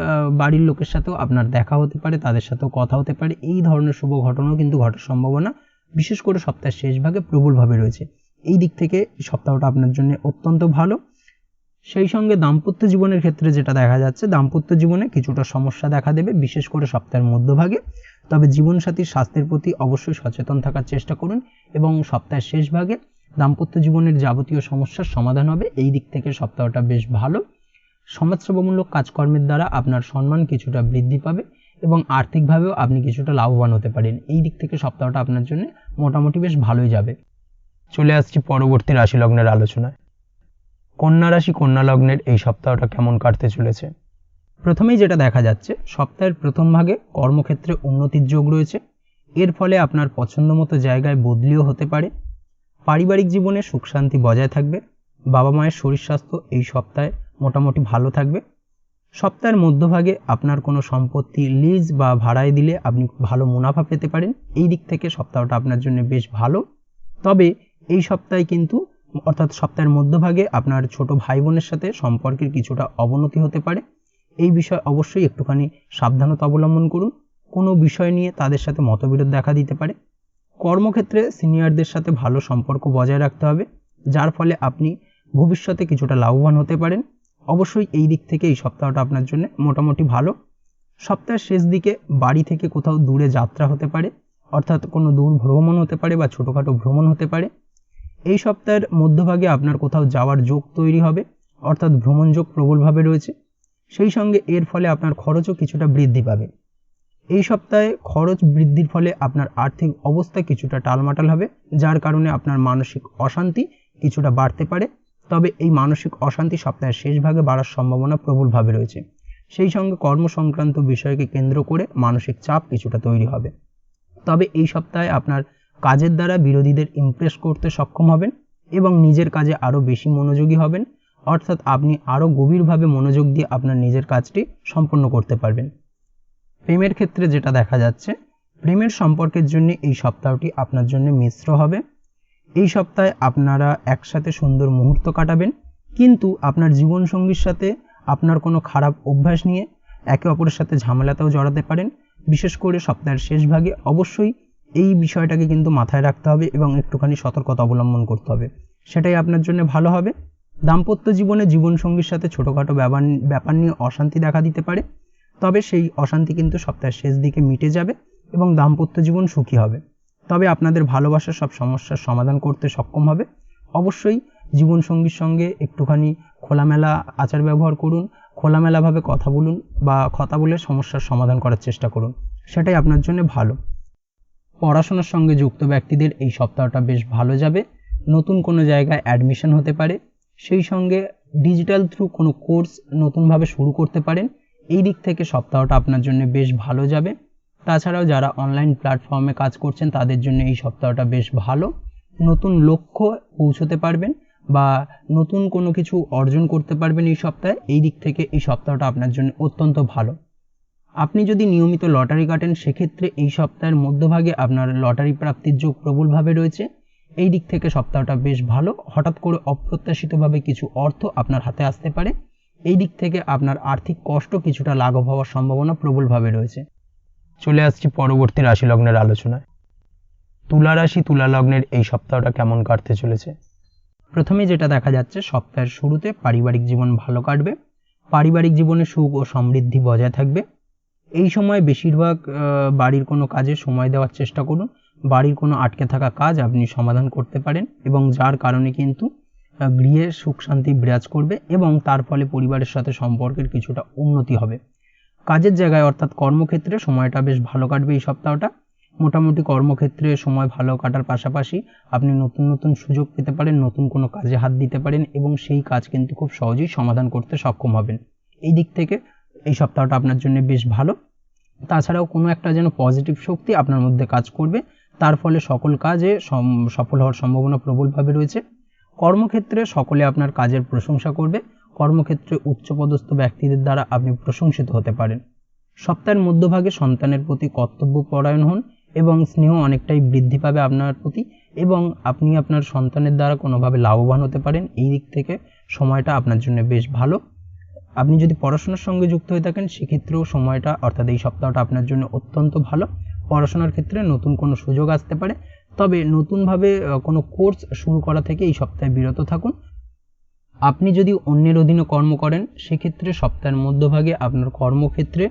বাড়ির লোকের সাথেও আপনার দেখা হতে পারে, তাদের সাথেও কথা হতে পারে। এই ধরনের শুভ ঘটনাও কিন্তু ঘটার সম্ভাবনা বিশেষ করে সপ্তাহের শেষ ভাগে প্রবলভাবে রয়েছে। এই দিক থেকে সপ্তাহটা আপনার জন্য অত্যন্ত ভালো। সেই সঙ্গে দাম্পত্য জীবনের ক্ষেত্রে যেটা দেখা যাচ্ছে, দাম্পত্য জীবনে কিছুটা সমস্যা দেখা দেবে বিশেষ করে সপ্তাহের মধ্যভাগে। তবে জীবনসাথীর স্বাস্থ্যের প্রতি অবশ্যই সচেতন থাকার চেষ্টা করুন এবং সপ্তাহের শেষ ভাগে দাম্পত্য জীবনের যাবতীয় সমস্যার সমাধান হবে। এই দিক থেকে সপ্তাহটা বেশ ভালো। সমাজসেবামূলক কাজকর্মের দ্বারা আপনার সম্মান কিছুটা বৃদ্ধি পাবে এবং আর্থিকভাবেও আপনি কিছুটা লাভবান হতে পারেন। এই দিক থেকে সপ্তাহটা আপনার জন্য মোটামুটি বেশ ভালোই যাবে। চলে আসছি পরবর্তী রাশি লগ্নের আলোচনায়। কন্যা রাশি কন্যা লগ্নের এই সপ্তাহটা কেমন কাটতে চলেছে? প্রথমেই যেটা দেখা যাচ্ছে, সপ্তাহের প্রথম ভাগে কর্মক্ষেত্রে উন্নতির যোগ রয়েছে। এর ফলে আপনার পছন্দ মতো জায়গায় বদলিও হতে পারে। পারিবারিক জীবনে সুখ শান্তি বজায় থাকবে। বাবা মায়ের শরীর স্বাস্থ্য এই সপ্তাহে মোটামুটি ভালো থাকবে। সপ্তাহের মধ্যভাগে আপনার কোনো সম্পত্তি লিজ বা ভাড়ায় দিলে আপনি ভালো মুনাফা পেতে পারেন। এই দিক থেকে সপ্তাহটা আপনার জন্য বেশ ভালো। তবে এই সপ্তাহে কিন্তু অর্থাৎ সপ্তাহের মধ্যভাগে আপনার ছোট ভাই বোনের সাথে সম্পর্কের কিছুটা অবনতি হতে পারে। এই বিষয়ে অবশ্যই একটুখানি সাবধানতা অবলম্বন করুন। কোনো বিষয় নিয়ে তাদের সাথে মতবিরোধ দেখা দিতে পারে। কর্মক্ষেত্রে সিনিয়রদের সাথে ভালো সম্পর্ক বজায় রাখতে হবে, যার ফলে আপনি ভবিষ্যতে কিছুটা লাভবান হতে পারেন। অবশ্যই এই দিক থেকে এই সপ্তাহটা আপনার জন্য মোটামুটি ভালো। সপ্তাহের শেষ দিকে বাড়ি থেকে কোথাও দূরে যাত্রা হতে পারে, অর্থাৎ কোনো দূর ভ্রমণ হতে পারে বা ছোটোখাটো ভ্রমণ হতে পারে। এই সপ্তাহের মধ্যভাগে আপনার কোথাও যাওয়ার যোগ তৈরি হবে, অর্থাৎ ভ্রমণ যোগ প্রবলভাবে রয়েছে। সেই সঙ্গে এর ফলে আপনার খরচও কিছুটা বৃদ্ধি পাবে। এই সপ্তাহে খরচ বৃদ্ধির ফলে আপনার আর্থিক অবস্থা কিছুটা টালমাটাল হবে, যার কারণে আপনার মানসিক অশান্তি কিছুটা বাড়তে পারে। তবে এই মানসিক অশান্তি সপ্তাহের শেষ ভাগে বাড়ার সম্ভাবনা প্রবলভাবে রয়েছে। সেই সঙ্গে কর্ম সংক্রান্ত বিষয়কে কেন্দ্র করে মানসিক চাপ কিছুটা তৈরি হবে। তবে এই সপ্তাহে আপনার কাজের দ্বারা বিরোধীদের ইমপ্রেস করতে সক্ষম হবেন এবং নিজের কাজে আরও বেশি মনোযোগী হবেন, অর্থাৎ আপনি আরও গভীরভাবে মনোযোগ দিয়ে আপনার নিজের কাজটি সম্পন্ন করতে পারবেন। প্রেমের ক্ষেত্রে যেটা দেখা যাচ্ছে, প্রেমের সম্পর্কের জন্য এই সপ্তাহটি আপনার জন্য মিশ্র হবে। এই সপ্তাহে আপনারা একসাথে সুন্দর মুহূর্ত কাটাবেন, কিন্তু আপনার জীবনসঙ্গীর সাথে আপনার কোনো খারাপ অভ্যাস নিয়ে একে অপরের সাথে ঝামেলাতেও জড়াতে পারেন। বিশেষ করে সপ্তাহের শেষ ভাগে অবশ্যই এই বিষয়টাকে কিন্তু মাথায় রাখতে হবে এবং একটুখানি সতর্কতা অবলম্বন করতে হবে, সেটাই আপনার জন্য ভালো হবে। দাম্পত্য জীবনে জীবনসঙ্গীর সাথে ছোটোখাটো ব্যাপার নিয়ে অশান্তি দেখা দিতে পারে, তবে সেই অশান্তি কিন্তু সপ্তাহের শেষ দিকে মিটে যাবে এবং দাম্পত্য জীবন সুখী হবে। তবে আপনাদের ভালোবাসার সব সমস্যার সমাধান করতে সক্ষম হবে। অবশ্যই জীবনসঙ্গীর সঙ্গে একটুখানি খোলামেলা আচার ব্যবহার করুন, খোলামেলাভাবে কথা বলুন বা কথা বলে সমস্যার সমাধান করার চেষ্টা করুন, সেটাই আপনার জন্য ভালো। পড়াশোনার সঙ্গে যুক্ত ব্যক্তিদের এই সপ্তাহটা বেশ ভালো যাবে। নতুন কোনো জায়গায় অ্যাডমিশন হতে পারে, সেই সঙ্গে ডিজিটাল থ্রু কোনো কোর্স নতুনভাবে শুরু করতে পারেন। এই দিক থেকে সপ্তাহটা আপনার জন্য বেশ ভালো যাবে। তাছাড়াও যারা অনলাইন প্ল্যাটফর্মে কাজ করছেন তাদের জন্য এই সপ্তাহটা বেশ ভালো। নতুন লক্ষ্য পৌঁছতে পারবেন বা নতুন কোনো কিছু অর্জন করতে পারবেন এই সপ্তাহে। এই দিক থেকে এই সপ্তাহটা আপনার জন্য অত্যন্ত ভালো। আপনি যদি নিয়মিত লটারি কাটেন, সেক্ষেত্রে এই সপ্তাহের মধ্যভাগে আপনার লটারি প্রাপ্তির যোগ প্রবলভাবে রয়েছে। এই দিক থেকে সপ্তাহটা বেশ ভালো। হঠাৎ করে অপ্রত্যাশিতভাবে কিছু অর্থ আপনার হাতে আসতে পারে। এই দিক থেকে আপনার আর্থিক কষ্ট কিছুটা লাঘব হওয়ার সম্ভাবনা প্রবলভাবে রয়েছে। চলে আসছি পরবর্তী রাশি লগ্নের আলোচনায়। তুলা রাশি তুলা লগ্নের এই সপ্তাহটা কেমন কাটতে চলেছে? প্রথমে যেটা দেখা যাচ্ছে, সপ্তাহের শুরুতে পারিবারিক জীবন ভালো কাটবে। পারিবারিক জীবনে সুখ ও সমৃদ্ধি বজায় থাকবে। এই সময় বেশিরভাগ বাড়ির কোনো কাজে সময় দেওয়ার চেষ্টা করুন। বাড়ির কোনো আটকে থাকা কাজ আপনি সমাধান করতে পারেন এবং যার কারণে কিন্তু গৃহে সুখ শান্তি বিরাজ করবে এবং তার ফলে পরিবারের সাথে সম্পর্কের কিছুটা উন্নতি হবে। কাজের জায়গায় অর্থাৎ কর্মক্ষেত্রে সময়টা বেশ ভালো কাটবে এই সপ্তাহটা। মোটামুটি কর্মক্ষেত্রে সময় ভালো কাটার পাশাপাশি আপনি নতুন নতুন সুযোগ পেতে পারেন, নতুন কোনো কাজে হাত দিতে পারেন এবং সেই কাজ কিন্তু খুব সহজেই সমাধান করতে সক্ষম হবেন। এই দিক থেকে এই সপ্তাহটা আপনার জন্য বেশ ভালো। তাছাড়াও কোনো একটা যেন পজিটিভ শক্তি আপনার মধ্যে কাজ করবে, তার ফলে সকল কাজে সফল হওয়ার সম্ভাবনা প্রবলভাবে রয়েছে। কর্মক্ষেত্রে সকলে আপনার কাজের প্রশংসা করবে, কর্মক্ষেত্রে উচ্চপদস্থ ব্যক্তিদের দ্বারা আপনি প্রশংসিত হতে পারেন। সপ্তাহের মধ্যভাগে সন্তানের প্রতি কর্তব্যপরায়ণ হন এবং স্নেহ অনেকটাই বৃদ্ধি পাবে আপনার প্রতি এবং আপনি আপনার সন্তানের দ্বারা কোনোভাবে লাভবান হতে পারেন। এই দিক থেকে সময়টা আপনার জন্য বেশ ভালো। আপনি যদি পড়াশোনার সঙ্গে যুক্ত হয়ে থাকেন সেক্ষেত্রেও সময়টা অর্থাৎ এই সপ্তাহটা আপনার জন্য অত্যন্ত ভালো। পড়াশোনার ক্ষেত্রে নতুন কোনো সুযোগ আসতে পারে, তবে নতুনভাবে কোনো কোর্স শুরু করা থেকে এই সপ্তাহে বিরত থাকুন। আপনি যদি অন্যের অধীনে কর্ম করেন সেক্ষেত্রে সপ্তাহের মধ্যভাগে আপনার কর্মক্ষেত্রে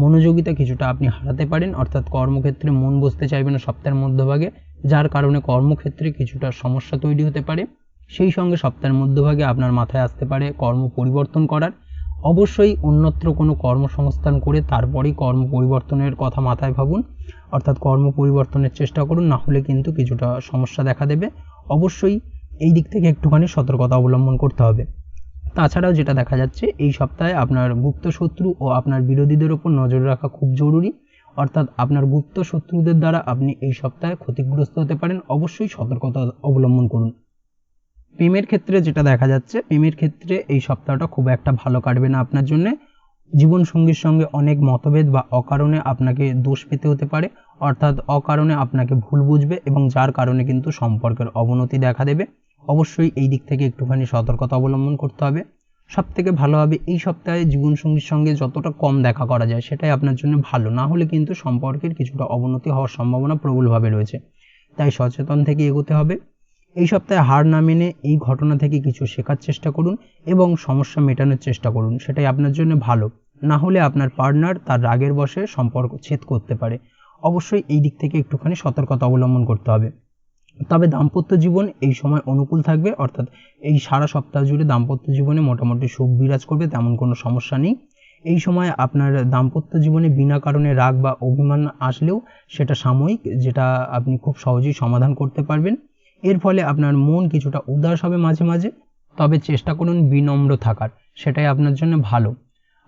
মনোযোগিতা কিছুটা আপনি হারাতে পারেন, অর্থাৎ কর্মক্ষেত্রে মন বসতে চাইবে না সপ্তাহের মধ্যভাগে, যার কারণে কর্মক্ষেত্রে কিছুটা সমস্যা তৈরি হতে পারে। সেই সঙ্গে সপ্তাহের মধ্যভাগে আপনার মাথায় আসতে পারে কর্ম পরিবর্তন করার। অবশ্যই অন্যত্র কোনো কর্মসংস্থান করে তারপরেই কর্ম পরিবর্তনের কথা মাথায় ভাবুন, অর্থাৎ কর্ম পরিবর্তনের চেষ্টা করুন, না হলে কিন্তু কিছুটা সমস্যা দেখা দেবে। অবশ্যই এই দিক থেকে একটুখানি সতর্কতা অবলম্বন করতে হবে। তাছাড়াও যেটা দেখা যাচ্ছে এই সপ্তাহে আপনার গুপ্ত শত্রু ও আপনার বিরোধীদের উপর নজর রাখা খুব জরুরি, অর্থাৎ আপনার গুপ্ত শত্রুদের দ্বারা আপনি এই সপ্তাহে ক্ষতিগ্রস্ত হতে পারেন। অবশ্যই সতর্কতা অবলম্বন করুন। প্রেমের ক্ষেত্রে যেটা দেখা যাচ্ছে, প্রেমের ক্ষেত্রে এই সপ্তাহটা খুব একটা ভালো কাটবে না আপনার জন্য। জীবনসঙ্গীর সঙ্গে অনেক মতভেদ বা অকারণে আপনাকে দোষ পেতে হতে পারে, অর্থাৎ অকারণে আপনাকে ভুল বুঝবে এবং যার কারণে কিন্তু সম্পর্কের অবনতি দেখা দেবে। অবশ্যই এই দিক থেকে একটুখানি সতর্কতা অবলম্বন করতে হবে। সবথেকে ভালো হবে এই সপ্তাহে জীবনসঙ্গীর সঙ্গে যতটা কম দেখা করা যায় সেটাই আপনার জন্য ভালো, না হলে কিন্তু সম্পর্কের কিছুটা অবনতি হওয়ার সম্ভাবনা প্রবলভাবে রয়েছে। তাই সচেতন থেকে এগোতে হবে। এই সপ্তাহে হার না মেনে এই ঘটনা থেকে কিছু শেখার চেষ্টা করুন এবং সমস্যা মেটানোর চেষ্টা করুন, সেটাই আপনার জন্য ভালো। না হলে আপনার পার্টনার তার রাগের বশে সম্পর্ক ছেদ করতে পারে। অবশ্যই এই দিক থেকে একটুখানি সতর্কতা অবলম্বন করতে হবে। তবে দাম্পত্য জীবন এই সময় অনুকূল থাকবে, অর্থাৎ এই সারা সপ্তাহ জুড়ে দাম্পত্য জীবনে মোটামুটি সুখ বিরাজ করবে, তেমন কোনো সমস্যা নেই। এই সময় আপনার দাম্পত্য জীবনে বিনা কারণে রাগ বা অভিমান আসলেও সেটা সাময়িক, যেটা আপনি খুব সহজেই সমাধান করতে পারবেন। এর ফলে আপনার মন কিছুটা উদাস হবে মাঝে মাঝে, তবে চেষ্টা করুন বিনম্র থাকার, সেটাই আপনার জন্য ভালো।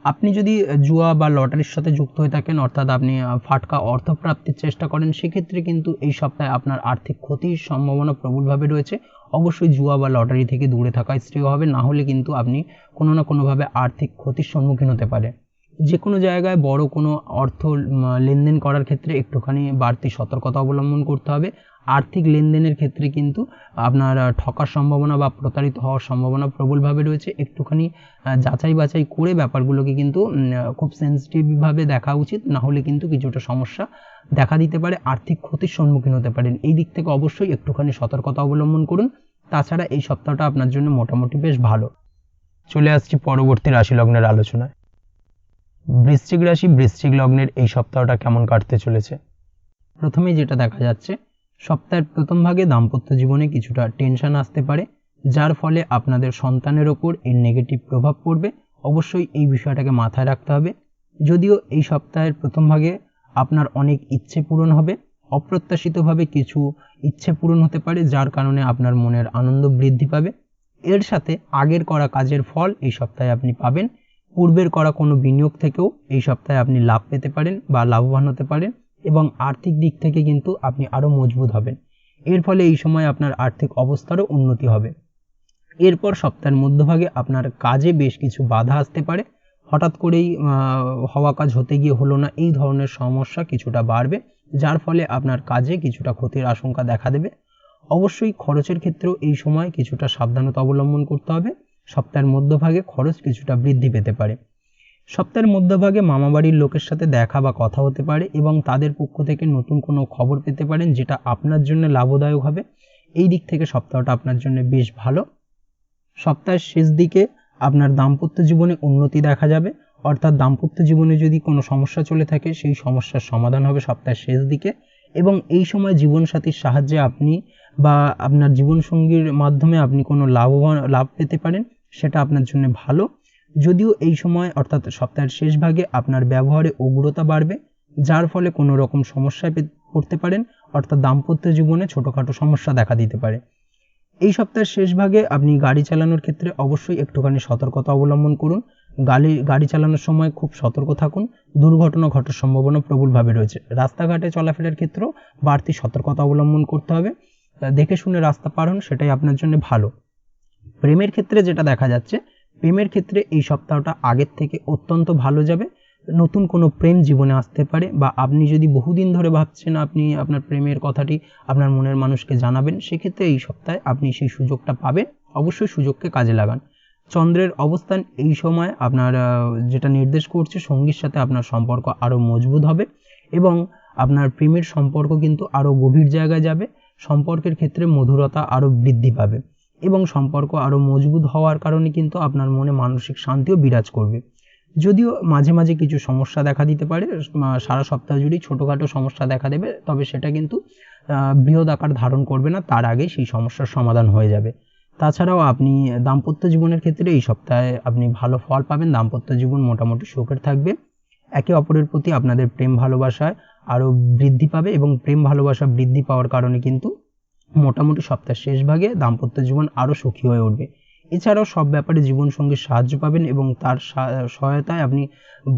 আপনি যদি জুয়া বা লটারির সাথে যুক্ত হয়ে থাকেন, অর্থাৎ আপনি ফাটকা অর্থপ্রাপ্তির চেষ্টা করেন, সেক্ষেত্রে কিন্তু এই সপ্তাহে আপনার আর্থিক ক্ষতির সম্ভাবনা প্রবলভাবে রয়েছে। অবশ্যই জুয়া বা লটারি থেকে দূরে থাকাই শ্রেয় হবে, না হলে কিন্তু আপনি কোনো না কোনোভাবে আর্থিক ক্ষতির সম্মুখীন হতে পারে। যে কোনো জায়গায় বড় কোনো অর্থ লেনদেন করার ক্ষেত্রে একটুখানি বাড়তি সতর্কতা অবলম্বন করতে হবে। আর্থিক লেনদেনের ক্ষেত্রে কিন্তু আপনার ঠকার সম্ভাবনা বা প্রতারিত হওয়ার সম্ভাবনা প্রবলভাবে রয়েছে। একটুখানি যাচাই বাছাই করে ব্যাপারগুলোকে কিন্তু খুব সেন্সিটিভভাবে দেখা উচিত, না হলে কিন্তু কিছুটা সমস্যা দেখা দিতে পারে, আর্থিক ক্ষতির সম্মুখীন হতে পারেন। এই দিক থেকে অবশ্যই একটুখানি সতর্কতা অবলম্বন করুন। তাছাড়া এই সপ্তাহটা আপনার জন্য মোটামুটি বেশ ভালো। চলে আসছি পরবর্তী রাশি লগ্নের আলোচনায়। বৃশ্চিক রাশি, বৃশ্চিক লগ্নের এই সপ্তাহটা কেমন কাটতে চলেছে? প্রথমেই যেটা দেখা যাচ্ছে, সপ্তাহের প্রথম ভাগে দাম্পত্য জীবনে কিছুটা টেনশন আসতে পারে, যার ফলে আপনাদের সন্তানের ওপর এর নেগেটিভ প্রভাব পড়বে। অবশ্যই এই বিষয়টাকে মাথায় রাখতে হবে। যদিও এই সপ্তাহের প্রথম ভাগে আপনার অনেক ইচ্ছে পূরণ হবে, অপ্রত্যাশিতভাবে কিছু ইচ্ছে পূরণ হতে পারে, যার কারণে আপনার মনের আনন্দ বৃদ্ধি পাবে। এর সাথে আগের করা কাজের ফল এই সপ্তাহে আপনি পাবেন। পূর্বের করা কোনো বিনিয়োগ থেকেও এই সপ্তাহে আপনি লাভ পেতে পারেন বা লাভবান হতে পারেন এবং আর্থিক দিক থেকে কিন্তু আপনি আরও মজবুত হবেন। এর ফলে এই সময় আপনার আর্থিক অবস্থারও উন্নতি হবে। এরপর সপ্তাহের মধ্যভাগে আপনার কাজে বেশ কিছু বাধা আসতে পারে, হঠাৎ করেই হওয়া কাজ হতে গিয়ে হলো না, এই ধরনের সমস্যা কিছুটা বাড়বে, যার ফলে আপনার কাজে কিছুটা ক্ষতির আশঙ্কা দেখা দেবে। অবশ্যই খরচের ক্ষেত্রেও এই সময় কিছুটা সাবধানতা অবলম্বন করতে হবে। সপ্তাহের মধ্যভাগে খরচ কিছুটা বৃদ্ধি পেতে পারে। সপ্তাহের মধ্যভাগে মামাবাড়ির লোকের সাথে দেখা বা কথা হতে পারে এবং তাদের পক্ষ থেকে নতুন কোনো খবর পেতে পারেন, যেটা আপনার জন্য লাভদায়ক হবে। এই দিক থেকে সপ্তাহটা আপনার জন্য বেশ ভালো। সপ্তাহের শেষ দিকে আপনার দাম্পত্য জীবনে উন্নতি দেখা যাবে, অর্থাৎ দাম্পত্য জীবনে যদি কোনো সমস্যা চলে থাকে সেই সমস্যার সমাধান হবে সপ্তাহের শেষ দিকে এবং এই সময় জীবনসাথীর সাহায্যে আপনি বা আপনার জীবনসঙ্গীর মাধ্যমে আপনি কোনো লাভ পেতে পারেন, সেটা আপনার জন্য ভালো। যদিও এই সময় অর্থাৎ সপ্তাহের শেষ ভাগে আপনার ব্যবহারে উগ্রতা বাড়বে, যার ফলে কোনো রকম সমস্যায় পড়তে পারেন, অর্থাৎ দাম্পত্য জীবনে ছোটোখাটো সমস্যা দেখা দিতে পারে। এই সপ্তাহের শেষ ভাগে আপনি গাড়ি চালানোর ক্ষেত্রে অবশ্যই একটুখানি সতর্কতা অবলম্বন করুন। গাড়ি চালানোর সময় খুব সতর্ক থাকুন, দুর্ঘটনা ঘটার সম্ভাবনা প্রবলভাবে রয়েছে। রাস্তাঘাটে চলাফেরার ক্ষেত্রেও বাড়তি সতর্কতা অবলম্বন করতে হবে, দেখে শুনে রাস্তা পার হন, সেটাই আপনার জন্য ভালো। প্রেমের ক্ষেত্রে যেটা দেখা যাচ্ছে, প্রেমের ক্ষেত্রে এই সপ্তাহটা আগের থেকে অত্যন্ত ভালো যাবে। নতুন কোনো প্রেম জীবনে আসতে পারে, বা আপনি যদি বহুদিন ধরে ভাবছেন আপনি আপনার প্রেমের কথাটি আপনার মনের মানুষকে জানাবেন, সেক্ষেত্রে এই সপ্তাহে আপনি সেই সুযোগটা পাবেন। অবশ্যই সুযোগকে কাজে লাগান। চন্দ্রের অবস্থান এই সময় আপনার যেটা নির্দেশ করছে, সঙ্গীর সাথে আপনার সম্পর্ক আরও মজবুত হবে এবং আপনার প্রেমের সম্পর্ক কিন্তু আরও গভীর জায়গায় যাবে। সম্পর্কের ক্ষেত্রে মধুরতা আরও বৃদ্ধি পাবে এবং সম্পর্ক আরও মজবুত হওয়ার কারণে কিন্তু আপনার মনে মানসিক শান্তিও বিরাজ করবে। যদিও মাঝে মাঝে কিছু সমস্যা দেখা দিতে পারে, সারা সপ্তাহ জুড়েই ছোটোখাটো সমস্যা দেখা দেবে, তবে সেটা কিন্তু বৃহৎ আকার ধারণ করবে না, তার আগে সেই সমস্যার সমাধান হয়ে যাবে। তাছাড়াও আপনি দাম্পত্য জীবনের ক্ষেত্রে এই সপ্তাহে আপনি ভালো ফল পাবেন। দাম্পত্য জীবন মোটামুটি সুখের থাকবে। একে অপরের প্রতি আপনাদের প্রেম ভালোবাসায় আরও বৃদ্ধি পাবে এবং প্রেম ভালোবাসা বৃদ্ধি পাওয়ার কারণে কিন্তু মোটামুটি সপ্তাহের শেষ ভাগে দাম্পত্য জীবন আরও সুখী হয়ে উঠবে। এছাড়াও সব ব্যাপারে জীবনসঙ্গীর সাহায্য পাবেন এবং তার সহায়তায় আপনি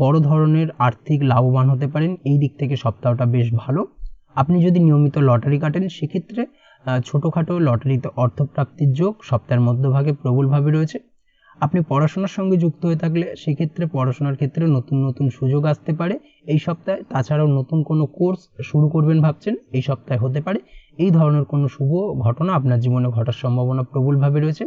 বড় ধরনের আর্থিক লাভবান হতে পারেন। এই দিক থেকে সপ্তাহটা বেশ ভালো। আপনি যদি নিয়মিত লটারি কাটেন, সেক্ষেত্রে ছোটোখাটো লটারিতে অর্থপ্রাপ্তির যোগ সপ্তাহের মধ্যভাগে প্রবলভাবে রয়েছে। আপনি পড়াশোনার সঙ্গে যুক্ত হয়ে থাকলে সেক্ষেত্রে পড়াশোনার ক্ষেত্রে নতুন নতুন সুযোগ আসতে পারে এই সপ্তাহে। তাছাড়াও নতুন কোনো কোর্স শুরু করবেন ভাবছেন, এই সপ্তাহে হতে পারে। এই ধরনের কোনো শুভ ঘটনা আপনার জীবনে ঘটার সম্ভাবনা প্রবলভাবে রয়েছে।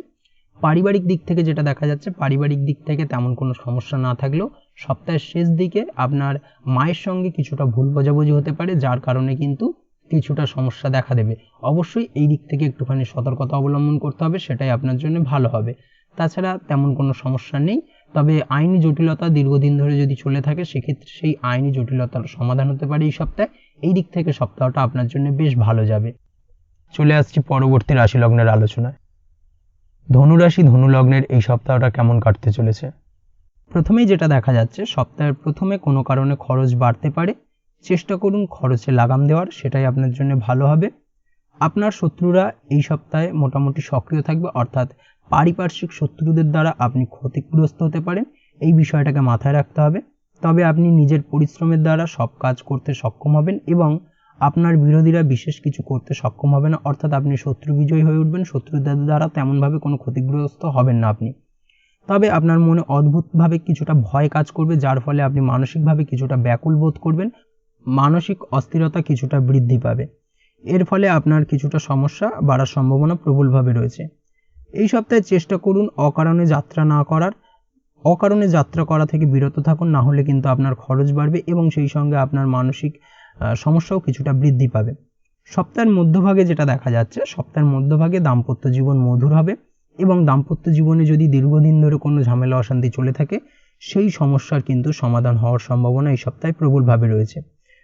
পারিবারিক দিক থেকে যেটা দেখা যাচ্ছে, পারিবারিক দিক থেকে তেমন কোনো সমস্যা না থাকলেও সপ্তাহের শেষ দিকে আপনার মায়ের সঙ্গে কিছুটা ভুল বোঝাবুঝি হতে পারে, যার কারণে কিন্তু কিছুটা সমস্যা দেখা দেবে। অবশ্যই এই দিক থেকে একটুখানি সতর্কতা অবলম্বন করতে হবে, সেটাই আপনার জন্য ভালো হবে। তাছাড়া তেমন কোনো সমস্যা নেই, তবে আইনি জটিলতা দীর্ঘদিন ধরে যদি চলে থাকে, সেক্ষেত্রে সেই আইনি জটিলতার সমাধান হতে পারে এই সপ্তাহে। এই দিক থেকে সপ্তাহটা আপনার জন্য বেশ ভালো যাবে। চলে আসছি পরবর্তী রাশি লগ্নের আলোচনায়। ধনুরাশি ধনু লগ্নের এই সপ্তাহটা কেমন কাটতে চলেছে? প্রথমেই যেটা দেখা যাচ্ছে, সপ্তাহের প্রথমে কোনো কারণে খরচ বাড়তে পারে। চেষ্টা করুন খরচে লাগাম দেওয়ার, সেটাই আপনার জন্য ভালো হবে। আপনার শত্রুরা এই সপ্তাহে মোটামুটি সক্রিয় থাকবে, অর্থাৎ পারিপার্শ্বিক শত্রুদের দ্বারা আপনি ক্ষতিগ্রস্ত হতে পারেন। এই বিষয়টাকে মাথায় রাখতে হবে। তবে আপনি নিজের পরিশ্রমের দ্বারা সব কাজ করতে সক্ষম হবেন এবং আপনার বিরোধীরা বিশেষ কিছু করতে সক্ষম হবে না, অর্থাৎ আপনি শত্রু বিজয়ী হয়ে উঠবেন। শত্রুদের দ্বারা তেমনভাবে কোনো ক্ষতিগ্রস্ত হবেন না আপনি। তবে আপনার মনে অদ্ভুতভাবে কিছুটা ভয় কাজ করবে, যার ফলে আপনি মানসিকভাবে কিছুটা ব্যাকুল বোধ করবেন। মানসিক অস্থিরতা কিছুটা বৃদ্ধি পাবে। এর ফলে আপনার কিছুটা সমস্যা বাড়ার সম্ভাবনা প্রবলভাবে রয়েছে। এই সপ্তাহে চেষ্টা করুন অকারণে যাত্রা না করার। অকারণে যাত্রা করা থেকে বিরত থাকুন, না হলে কিন্তু আপনার খরচ বাড়বে এবং সেই সঙ্গে আপনার মানসিক সমস্যাও কিছুটা বৃদ্ধি পাবে। সপ্তাহের মধ্যভাগে যেটা দেখা যাচ্ছে, সপ্তাহের মধ্যভাগে দাম্পত্য জীবন মধুর হবে এবং দাম্পত্য জীবনে যদি দীর্ঘদিন ধরে কোনো ঝামেলা অশান্তি চলে থাকে, সেই সমস্যার কিন্তু সমাধান হওয়ার সম্ভাবনা এই সপ্তাহে প্রবলভাবে রয়েছে।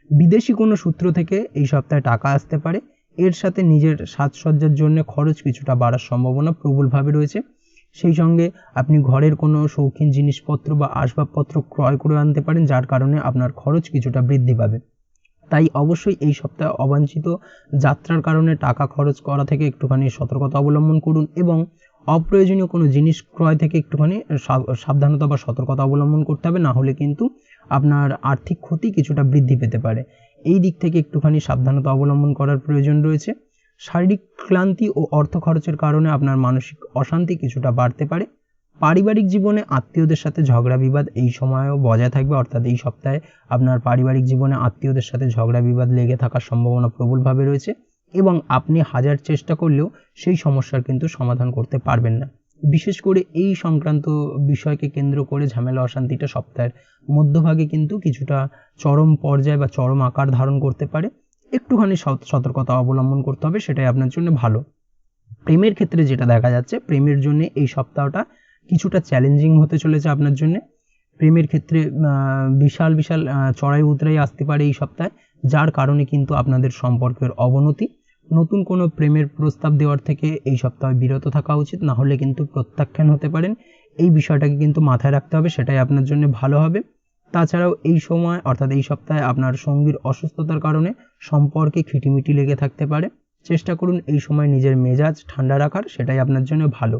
বিদেশি কোনো সূত্র থেকে এই সপ্তাহে টাকা আসতে পারে। এর সাথে নিজের সাজসজ্জার জন্য খরচ কিছুটা বাড়ার সম্ভাবনা প্রবলভাবে রয়েছে। সেই সঙ্গে আপনি ঘরের কোনো শৌখিন জিনিসপত্র বা আসবাবপত্র ক্রয় করে আনতে পারেন, যার কারণে আপনার খরচ কিছুটা বৃদ্ধি পাবে। তাই অবশ্যই এই সপ্তাহে অবাঞ্ছিত যাত্রার কারণে টাকা খরচ করা থেকে একটুখানি সতর্কতা অবলম্বন করুন এবং অপ্রয়োজনীয় কোনো জিনিস ক্রয় থেকে একটুখানি সাবধানতা বা সতর্কতা অবলম্বন করতে হবে, না হলে কিন্তু আপনার আর্থিক ক্ষতি কিছুটা বৃদ্ধি পেতে পারে। এই দিক থেকে একটুখানি সাবধানতা অবলম্বন করার প্রয়োজন রয়েছে। শারীরিক ক্লান্তি ও অর্থ খরচের কারণে আপনার মানসিক অশান্তি কিছুটা বাড়তে পারে। পারিবারিক জীবনে আত্মীয়দের সাথে ঝগড়া বিবাদ এই সময়ও বজায় থাকবে, অর্থাৎ এই সপ্তাহে আপনার পারিবারিক জীবনে আত্মীয়দের সাথে ঝগড়া বিবাদ লেগে থাকার সম্ভাবনা প্রবলভাবে রয়েছে এবং আপনি হাজার চেষ্টা করলেও সেই সমস্যার কিন্তু সমাধান করতে পারবেন না। বিশেষ করে এই সংক্রান্ত বিষয়কে কেন্দ্র করে ঝামেলা অশান্তিটা সপ্তাহের মধ্যভাগে কিন্তু কিছুটা চরম পর্যায়ে বা চরম আকার ধারণ করতে পারে। একটুখানি সতর্কতা অবলম্বন করতে হবে, সেটাই আপনার জন্য ভালো। প্রেমের ক্ষেত্রে যেটা দেখা যাচ্ছে, প্রেমের জন্য এই সপ্তাহটা কিছুটা চ্যালেঞ্জিং হতে চলেছে আপনার জন্য। প্রেমের ক্ষেত্রে বিশাল বিশাল চড়াই উতরাই আসতে পারে এই সপ্তাহে, যার কারণে কিন্তু আপনাদের সম্পর্কের অবনতি। নতুন কোনো প্রেমের প্রস্তাব দেওয়ার থেকে এই সপ্তাহে বিরত থাকা উচিত, না হলে কিন্তু প্রত্যাখ্যান হতে পারেন। এই বিষয়টাকে কিন্তু মাথায় রাখতে হবে, সেটাই আপনার জন্য ভালো হবে। তাছাড়াও এই সময় অর্থাৎ এই সপ্তাহে আপনার সঙ্গীর অসুস্থতার কারণে সম্পর্কে খিটিমিটি লেগে থাকতে পারে। চেষ্টা করুন এই সময় নিজের মেজাজ ঠান্ডা রাখার, সেটাই আপনার জন্য ভালো।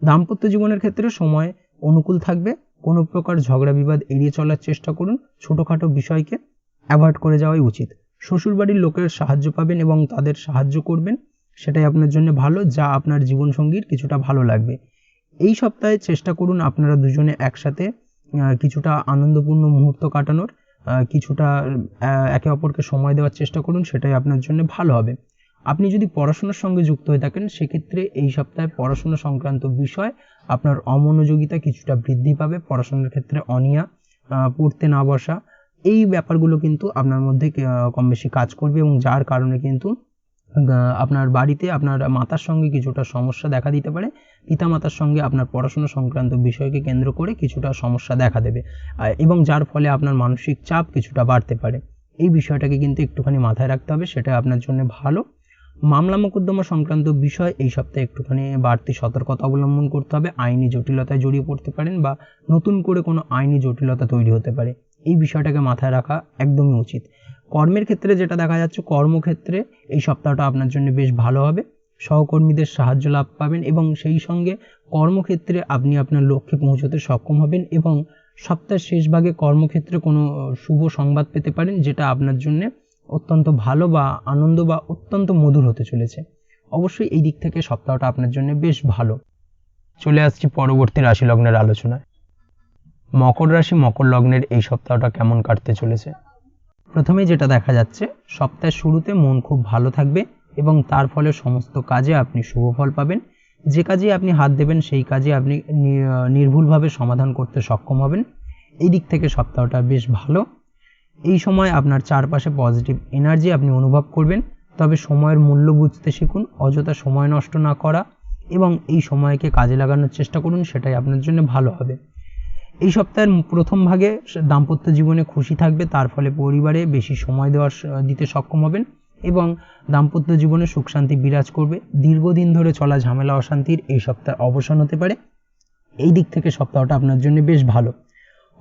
দাম্পত্য জীবনের ক্ষেত্রে সময় অনুকূল থাকবে। কোনো প্রকার ঝগড়া বিবাদ এড়িয়ে চলার চেষ্টা করুন, ছোটোখাটো বিষয়কে অ্যাভয়েড করে যাওয়াই উচিত। শ্বশুরবাড়ির লোকের সাহায্য পাবেন এবং তাদের সাহায্য করবেন, সেটাই আপনার জন্য ভালো, যা আপনার জীবনসঙ্গীর কিছুটা ভালো লাগবে। এই সপ্তাহে চেষ্টা করুন আপনারা দুজনে একসাথে কিছুটা আনন্দপূর্ণ মুহূর্ত কাটানোর, কিছুটা একে অপরকে সময় দেওয়ার চেষ্টা করুন, সেটাই আপনার জন্য ভালো হবে। আপনি যদি পড়াশোনার সঙ্গে যুক্ত হয়ে থাকেন সেক্ষেত্রে এই সপ্তাহে পড়াশোনা সংক্রান্ত বিষয় আপনার অমনোযোগিতা কিছুটা বৃদ্ধি পাবে। পড়াশোনার ক্ষেত্রে অনীহা, পড়তে না বসা, এই ব্যাপারগুলো কিন্তু আপনার মধ্যে কম বেশি কাজ করবে এবং যার কারণে কিন্তু আপনার বাড়িতে আপনার মাতার সঙ্গে কিছুটা সমস্যা দেখা দিতে পারে। পিতামাতার সঙ্গে আপনার পড়াশোনা সংক্রান্ত বিষয়কে কেন্দ্র করে কিছুটা সমস্যা দেখা দেবে এবং যার ফলে আপনার মানসিক চাপ কিছুটা বাড়তে পারে। এই বিষয়টাকে কিন্তু একটুখানি মাথায় রাখতে হবে, সেটা আপনার জন্য ভালো। মামলা মোকদ্দমা সংক্রান্ত বিষয় এই সপ্তাহে একটুখানি বাড়তি সতর্কতা অবলম্বন করতে হবে। আইনি জটিলতায় জড়িয়ে পড়তে পারেন বা নতুন করে কোনো আইনি জটিলতা তৈরি হতে পারে, এই বিষয়টাকে মাথায় রাখা একদমই উচিত। কর্মের ক্ষেত্রে যেটা দেখা যাচ্ছে, কর্মক্ষেত্রে এই সপ্তাহটা আপনার জন্য বেশ ভালো হবে। সহকর্মীদের সাহায্য লাভ পাবেন এবং সেই সঙ্গে কর্মক্ষেত্রে আপনি আপনার লক্ষ্যে পৌঁছতে সক্ষম হবেন এবং সপ্তাহের শেষ ভাগে কর্মক্ষেত্রে কোনো শুভ সংবাদ পেতে পারেন, যেটা আপনার জন্য অত্যন্ত ভালো বা আনন্দ বা অত্যন্ত মধুর হতে চলেছে। অবশ্যই এই দিক থেকে সপ্তাহটা আপনার জন্য বেশ ভালো। চলে আসছি পরবর্তী রাশি লগ্নের আলোচনায়। মকর রাশি মকর লগ্নের এই সপ্তাহটা কেমন কাটতে চলেছে? প্রথমেই যেটা দেখা যাচ্ছে, সপ্তাহের শুরুতে মন খুব ভালো থাকবে এবং তার ফলে সমস্ত কাজে আপনি শুভ ফল পাবেন। যে কাজে আপনি হাত দেবেন সেই কাজে আপনি নির্ভুলভাবে সমাধান করতে সক্ষম হবেন। এই দিক থেকে সপ্তাহটা বেশ ভালো। এই সময় আপনার চারপাশে পজিটিভ এনার্জি আপনি অনুভব করবেন, তবে সময়ের মূল্য বুঝতে শিখুন, অযথা সময় নষ্ট না করা এবং এই সময়কে কাজে লাগানোর চেষ্টা করুন, সেটাই আপনার জন্য ভালো হবে। এই সপ্তাহের প্রথম ভাগে দাম্পত্য জীবনে খুশি থাকবে, তার ফলে পরিবারে বেশি সময় দিতে সক্ষম হবেন এবং দাম্পত্য জীবনে সুখ শান্তি বিরাজ করবে। দীর্ঘদিন ধরে চলা ঝামেলা অশান্তির এই সপ্তাহে অবসান হতে পারে। এই দিক থেকে সপ্তাহটা আপনার জন্য বেশ ভালো।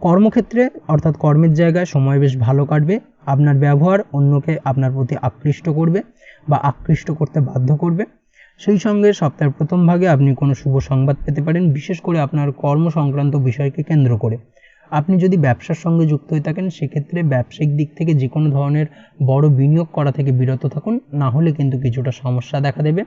কর্মক্ষেত্রে অর্থাৎ কর্মের জায়গায় সময় বেশ ভালো কাটবে। আপনার ব্যবহার অন্যকে আপনার প্রতি আকৃষ্ট করবে বা আকৃষ্ট করতে বাধ্য করবে। সেই সঙ্গে সপ্তাহের প্রথম ভাগে আপনি কোনো শুভ সংবাদ পেতে পারেন, বিশেষ করে আপনার কর্ম সংক্রান্ত বিষয়কে কেন্দ্র করে। আপনি যদি ব্যবসার সঙ্গে যুক্ত হয়ে থাকেন সেক্ষেত্রে ব্যবসায়িক দিক থেকে যে কোনো ধরনের বড় বিনিয়োগ করা থেকে বিরত থাকুন, না হলে কিন্তু কিছুটা সমস্যা দেখা দেবে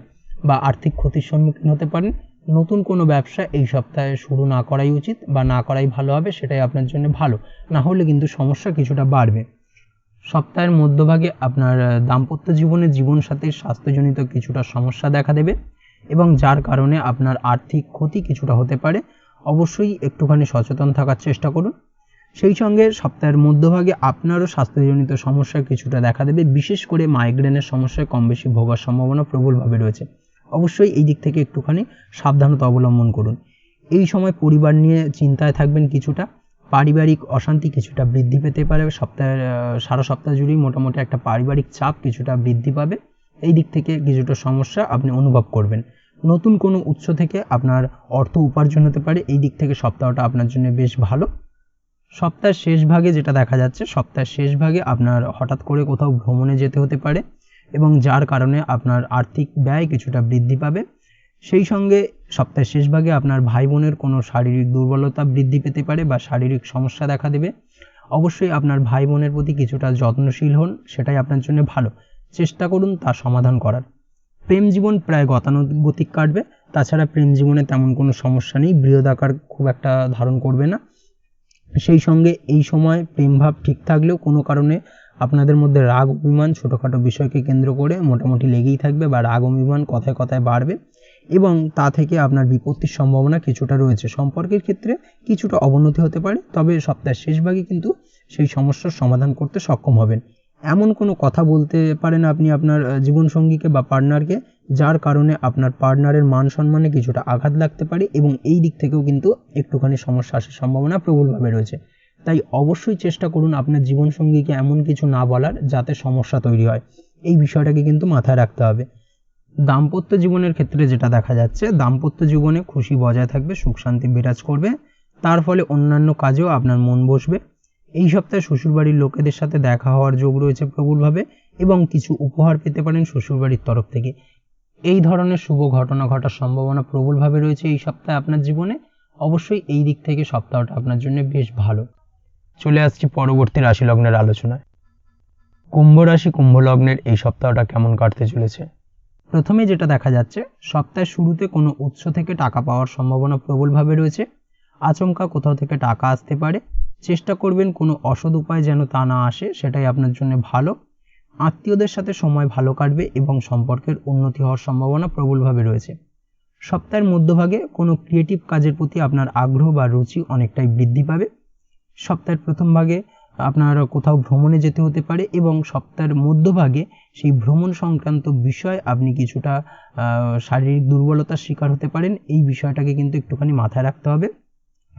বা আর্থিক ক্ষতির সম্মুখীন হতে পারেন। নতুন কোনো ব্যবসা এই সপ্তাহে শুরু না করাই উচিত বা না করাই ভালো হবে, সেটাই আপনার জন্য ভালো, না হলে কিন্তু সমস্যা কিছুটা বাড়বে। সপ্তাহের মধ্যভাগে আপনার দাম্পত্য জীবনে জীবনসাথীর স্বাস্থ্যজনিত কিছুটা সমস্যা দেখা দেবে এবং যার কারণে আপনার আর্থিক ক্ষতি কিছুটা হতে পারে। অবশ্যই একটুখানি সচেতন থাকার চেষ্টা করুন। সেই সঙ্গে সপ্তাহের মধ্যভাগে আপনারও স্বাস্থ্যজনিত সমস্যা কিছুটা দেখা দেবে, বিশেষ করে মাইগ্রেনের সমস্যায় কম বেশি ভোগার সম্ভাবনা প্রবলভাবে রয়েছে। অবশ্যই এই দিক থেকে একটুখানি সাবধানতা অবলম্বন করুন। এই সময় পরিবার নিয়ে চিন্তায় থাকবেন কিছুটা, পারিবারিক অশান্তি কিছুটা বৃদ্ধি পেতে পারে। সারা সপ্তাহ জুড়েই মোটামুটি একটা পারিবারিক চাপ কিছুটা বৃদ্ধি পাবে। এই দিক থেকে কিছুটা সমস্যা আপনি অনুভব করবেন। নতুন কোনো উৎস থেকে আপনার অর্থ উপার্জন হতে পারে। এই দিক থেকে সপ্তাহটা আপনার জন্য বেশ ভালো। সপ্তাহের শেষ ভাগে যেটা দেখা যাচ্ছে, সপ্তাহের শেষ ভাগে আপনার হঠাৎ করে কোথাও ভ্রমণে যেতে হতে পারে এবং যার কারণে আপনার আর্থিক ব্যয় কিছুটা বৃদ্ধি পাবে। সেই সঙ্গে সপ্তাহের শেষ ভাগে আপনার ভাই বোনের কোনো শারীরিক দুর্বলতা বৃদ্ধি পেতে পারে বা শারীরিক সমস্যা দেখা দেবে। অবশ্যই আপনার ভাই বোনের প্রতি কিছুটা যত্নশীল হন, সেটাই আপনার জন্য ভালো। চেষ্টা করুন তার সমাধান করার। প্রেম জীবন প্রায় গতানুগতিক কাটবে। তাছাড়া প্রেম জীবনে তেমন কোনো সমস্যা নেই, বৃহৎ আকার খুব একটা ধারণ করবে না। সেই সঙ্গে এই সময় প্রেমভাব ঠিক থাকলেও কোনো কারণে আপনাদের মধ্যে রাগ অভিমান ছোটোখাটো বিষয়কে কেন্দ্র করে মোটামুটি লেগেই থাকবে বা রাগ অভিমান কথায় কথায় বাড়বে এবং তা থেকে আপনার বিপত্তির সম্ভাবনা কিছুটা রয়েছে। সম্পর্কের ক্ষেত্রে কিছুটা অবনতি হতে পারে, তবে সপ্তাহের শেষ ভাগে কিন্তু সেই সমস্যার সমাধান করতে সক্ষম হবেন। এমন কোনো কথা বলতে পারেন আপনি আপনার জীবনসঙ্গীকে বা পার্টনারকে, যার কারণে আপনার পার্টনারের মান সম্মানে কিছুটা আঘাত লাগতে পারে এবং এই দিক থেকেও কিন্তু একটুখানি সমস্যা আসার সম্ভাবনা প্রবলভাবে রয়েছে। তাই অবশ্যই চেষ্টা করুন আপনার জীবনসঙ্গীকে এমন কিছু না বলার যাতে সমস্যা তৈরি হয়। এই বিষয়টাকে কিন্তু মাথায় রাখতে হবে। দাম্পত্য জীবনের ক্ষেত্রে যেটা দেখা যাচ্ছে, দাম্পত্য জীবনে খুশি বজায় থাকবে, সুখ শান্তি বিরাজ করবে, তার ফলে অন্যান্য কাজেও আপনার মন বসবে। এই সপ্তাহে শ্বশুরবাড়ির লোকেদের সাথে দেখা হওয়ার যোগ রয়েছে প্রবলভাবে এবং কিছু উপহার পেতে পারেন শ্বশুরবাড়ির তরফ থেকে। এই ধরনের শুভ ঘটনা ঘটার সম্ভাবনা প্রবলভাবে রয়েছে এই সপ্তাহে আপনার জীবনে। অবশ্যই এই দিক থেকে সপ্তাহটা আপনার জন্য বেশ ভালো। চলে আসছি পরবর্তী রাশি লগ্নের আলোচনায়। কুম্ভ রাশি কুম্ভ লগ্নের এই সপ্তাহটা কেমন কাটতে চলেছে? প্রথমে যেটা দেখা যাচ্ছে, সপ্তাহের শুরুতে কোনো উৎস থেকে টাকা পাওয়ার সম্ভাবনা প্রবলভাবে রয়েছে। আচমকা কোথাও থেকে টাকা আসতে পারে। চেষ্টা করবেন কোনো অসৎ উপায় যেন তা না আসে, সেটাই আপনার জন্য ভালো। আত্মীয়দের সাথে সময় ভালো কাটবে এবং সম্পর্কের উন্নতি হওয়ার সম্ভাবনা প্রবলভাবে রয়েছে। সপ্তাহের মধ্যভাগে কোনো ক্রিয়েটিভ কাজের প্রতি আপনার আগ্রহ বা রুচি অনেকটাই বৃদ্ধি পাবে। সপ্তাহের প্রথম ভাগে আপনার কোথাও ভ্রমণে যেতে হতে পারে এবং সপ্তাহের মধ্যভাগে সেই ভ্রমণ সংক্রান্ত বিষয় আপনি কিছুটা শারীরিক দুর্বলতার শিকার হতে পারেন। এই বিষয়টাকে কিন্তু একটুখানি মাথায় রাখতে হবে।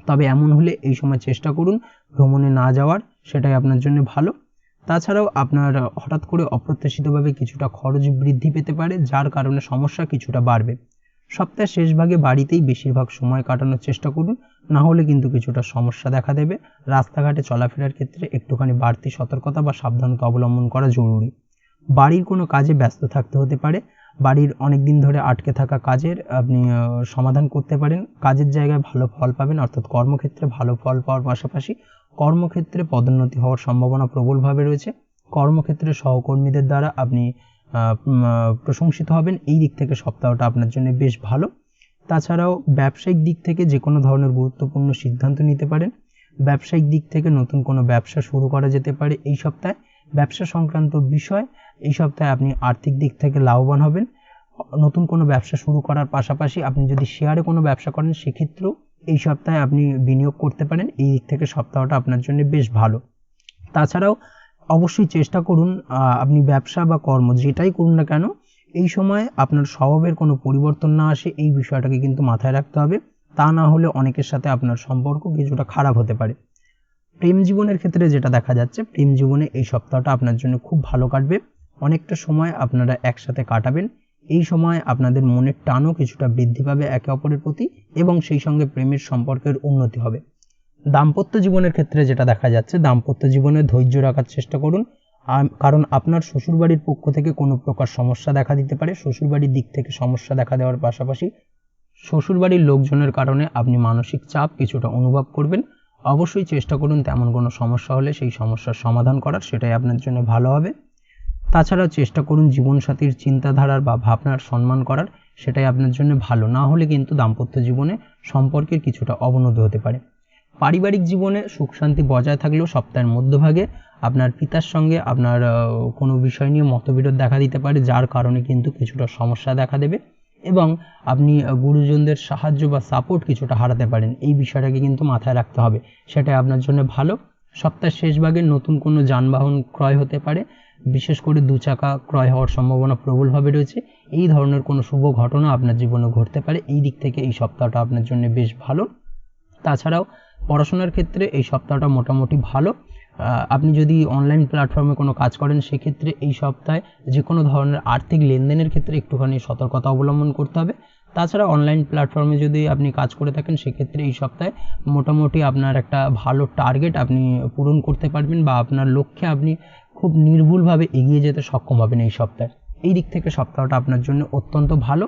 তবে এমন হলে এই সময় চেষ্টা করুন ভ্রমণে না যাওয়ার, সেটাই আপনার জন্য ভালো। তাছাড়াও আপনার হঠাৎ করে অপ্রত্যাশিতভাবে কিছুটা খরচ বৃদ্ধি পেতে পারে, যার কারণে সমস্যা কিছুটা বাড়বে। সপ্তাহের শেষ ভাগে বাড়িতেই বেশিরভাগ সময় কাটানোর চেষ্টা করুন, না হলে কিন্তু কিছুটা সমস্যা দেখা দেবে। রাস্তাঘাটে চলাফেরার ক্ষেত্রে একটুখানি বাড়তি সতর্কতা বা সাবধানতা অবলম্বন করা জরুরি। বাড়ির কোনো কাজে ব্যস্ত থাকতে হতে পারে। বাড়ির অনেক দিন ধরে আটকে থাকা কাজের আপনি সমাধান করতে পারেন। কাজের জায়গায় ভালো ফল পাবেন, অর্থাৎ কর্মক্ষেত্রে ভালো ফল পাওয়ার পাশাপাশি কর্মক্ষেত্রে পদোন্নতি হওয়ার সম্ভাবনা প্রবলভাবে রয়েছে। কর্মক্ষেত্রে সহকর্মীদের দ্বারা আপনি প্রশংসিত হবেন। এই দিক থেকে সপ্তাহটা আপনার জন্য বেশ ভালো। তাছাড়াও ব্যবসায়িক দিক থেকে যে কোনো ধরনের গুরুত্বপূর্ণ সিদ্ধান্ত নিতে পারেন। ব্যবসায়িক দিক থেকে নতুন কোনো ব্যবসা শুরু করা যেতে পারে এই সপ্তাহে। ব্যবসা সংক্রান্ত বিষয় এই সপ্তাহে আপনি আর্থিক দিক থেকে লাভবান হবেন। নতুন কোনো ব্যবসা শুরু করার পাশাপাশি আপনি যদি শেয়ারে কোনো ব্যবসা করেন সেক্ষেত্রেও এই সপ্তাহে আপনি বিনিয়োগ করতে পারেন। এই দিক থেকে সপ্তাহটা আপনার জন্য বেশ ভালো। তাছাড়াও অবশ্যই চেষ্টা করুন আপনি ব্যবসা বা কর্ম যেটাই করুন না কেন, এই সময় আপনার স্বভাবের কোনো পরিবর্তন না আসে, এই বিষয়টাকে কিন্তু মাথায় রাখতে হবে। তা না হলে অনেকের সাথে আপনার সম্পর্ক কিছুটা খারাপ হতে পারে। প্রেম জীবনের ক্ষেত্রে যেটা দেখা যাচ্ছে, প্রেম জীবনে এই সপ্তাহটা আপনার জন্য খুব ভালো কাটবে। অনেকটা সময় আপনারা একসাথে কাটাবেন। এই সময় আপনাদের মনের টানও কিছুটা বৃদ্ধি পাবে একে অপরের প্রতি এবং সেই সঙ্গে প্রেমের সম্পর্কের উন্নতি হবে। দাম্পত্য জীবনের ক্ষেত্রে যেটা দেখা যাচ্ছে, দাম্পত্য জীবনে ধৈর্য রাখার চেষ্টা করুন, কারণ আপনার শ্বশুরবাড়ির পক্ষ থেকে কোনো প্রকার সমস্যা দেখা দিতে পারে। শ্বশুরবাড়ির দিক থেকে সমস্যা দেখা দেওয়ার পাশাপাশি শ্বশুরবাড়ির লোকজনের কারণে আপনি মানসিক চাপ কিছুটা অনুভব করবেন। অবশ্যই চেষ্টা করুন তেমন কোনো সমস্যা হলে সেই সমস্যার সমাধান করার, সেটাই আপনার জন্য ভালো হবে। তাছাড়া চেষ্টা করুন জীবনসাথীর চিন্তাধারার বা ভাবনার সম্মান করার, সেটাই আপনার জন্য ভালো। না হলে কিন্তু দাম্পত্য জীবনে সম্পর্কের কিছুটা অবনতি হতে পারে। পারিবারিক জীবনে সুখ শান্তি বজায় থাকলেও সপ্তাহের মধ্যভাগে আপনার পিতার সঙ্গে আপনার কোনো বিষয় নিয়ে মতবিরোধ দেখা দিতে পারে, যার কারণে কিন্তু কিছুটা সমস্যা দেখা দেবে এবং আপনি গুরুজনদের সাহায্য বা সাপোর্ট কিছুটা হারাতে পারেন। এই বিষয়টাকে কিন্তু মাথায় রাখতে হবে, সেটাই আপনার জন্য ভালো। সপ্তাহের শেষ ভাগে নতুন কোনো যানবাহন ক্রয় হতে পারে, বিশেষ করে 2 চাকা ক্রয় হওয়ার সম্ভাবনা প্রবলভাবে রয়েছে। এই ধরনের কোনো শুভ ঘটনা আপনার জীবনে ঘটতে পারে। এই দিক থেকে এই সপ্তাহটা আপনার জন্য বেশ ভালো। তাছাড়াও পড়াশোনার ক্ষেত্রে এই সপ্তাহটা মোটামুটি ভালো। আপনি যদি অনলাইন প্ল্যাটফর্মে কোনো কাজ করেন সেক্ষেত্রে এই সপ্তাহে যে কোনো ধরনের আর্থিক লেনদেনের ক্ষেত্রে একটুখানি সতর্কতা অবলম্বন করতে হবে। তাছাড়া অনলাইন প্ল্যাটফর্মে যদি আপনি কাজ করে থাকেন সেক্ষেত্রে এই সপ্তাহে মোটামুটি আপনার একটা ভালো টার্গেট আপনি পূরণ করতে পারবেন বা আপনার লক্ষ্যে আপনি খুব নির্ভুলভাবে এগিয়ে যেতে সক্ষম হবেন এই সপ্তাহে। এই দিক থেকে সপ্তাহটা আপনার জন্য অত্যন্ত ভালো।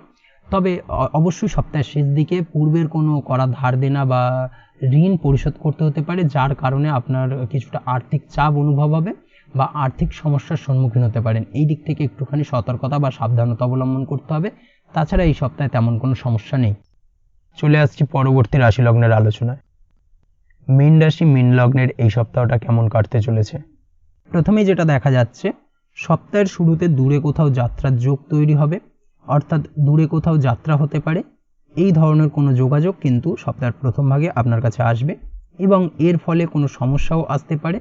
তবে অবশ্যই সপ্তাহের শেষ দিকে পূর্বের কোনো করা ধার দেনা বা ঋণ পরিশোধ করতে হতে পারে, যার কারণে আপনার কিছুটা আর্থিক চাপ অনুভব হবে বা আর্থিক সমস্যার সম্মুখীন হতে পারেন। এই দিক থেকে একটুখানি সতর্কতা বা সাবধানতা অবলম্বন করতে হবে। তাছাড়া এই সপ্তাহে তেমন কোনো সমস্যা নেই। চলে আসছি পরবর্তী রাশি লগ্নের আলোচনায়। মীন রাশি মীন লগ্নের এই সপ্তাহটা কেমন কাটতে চলেছে? প্রথমেই যেটা দেখা যাচ্ছে, সপ্তাহের শুরুতে দূরে কোথাও যাত্রার যোগ তৈরি হবে, অর্থাৎ দূরে কোথাও যাত্রা হতে পারে। এই ধরনের কোনো যোগাযোগ কিন্তু সপ্তাহের প্রথম ভাগে আপনার কাছে আসবে এবং এর ফলে কোনো সমস্যাও আসতে পারে।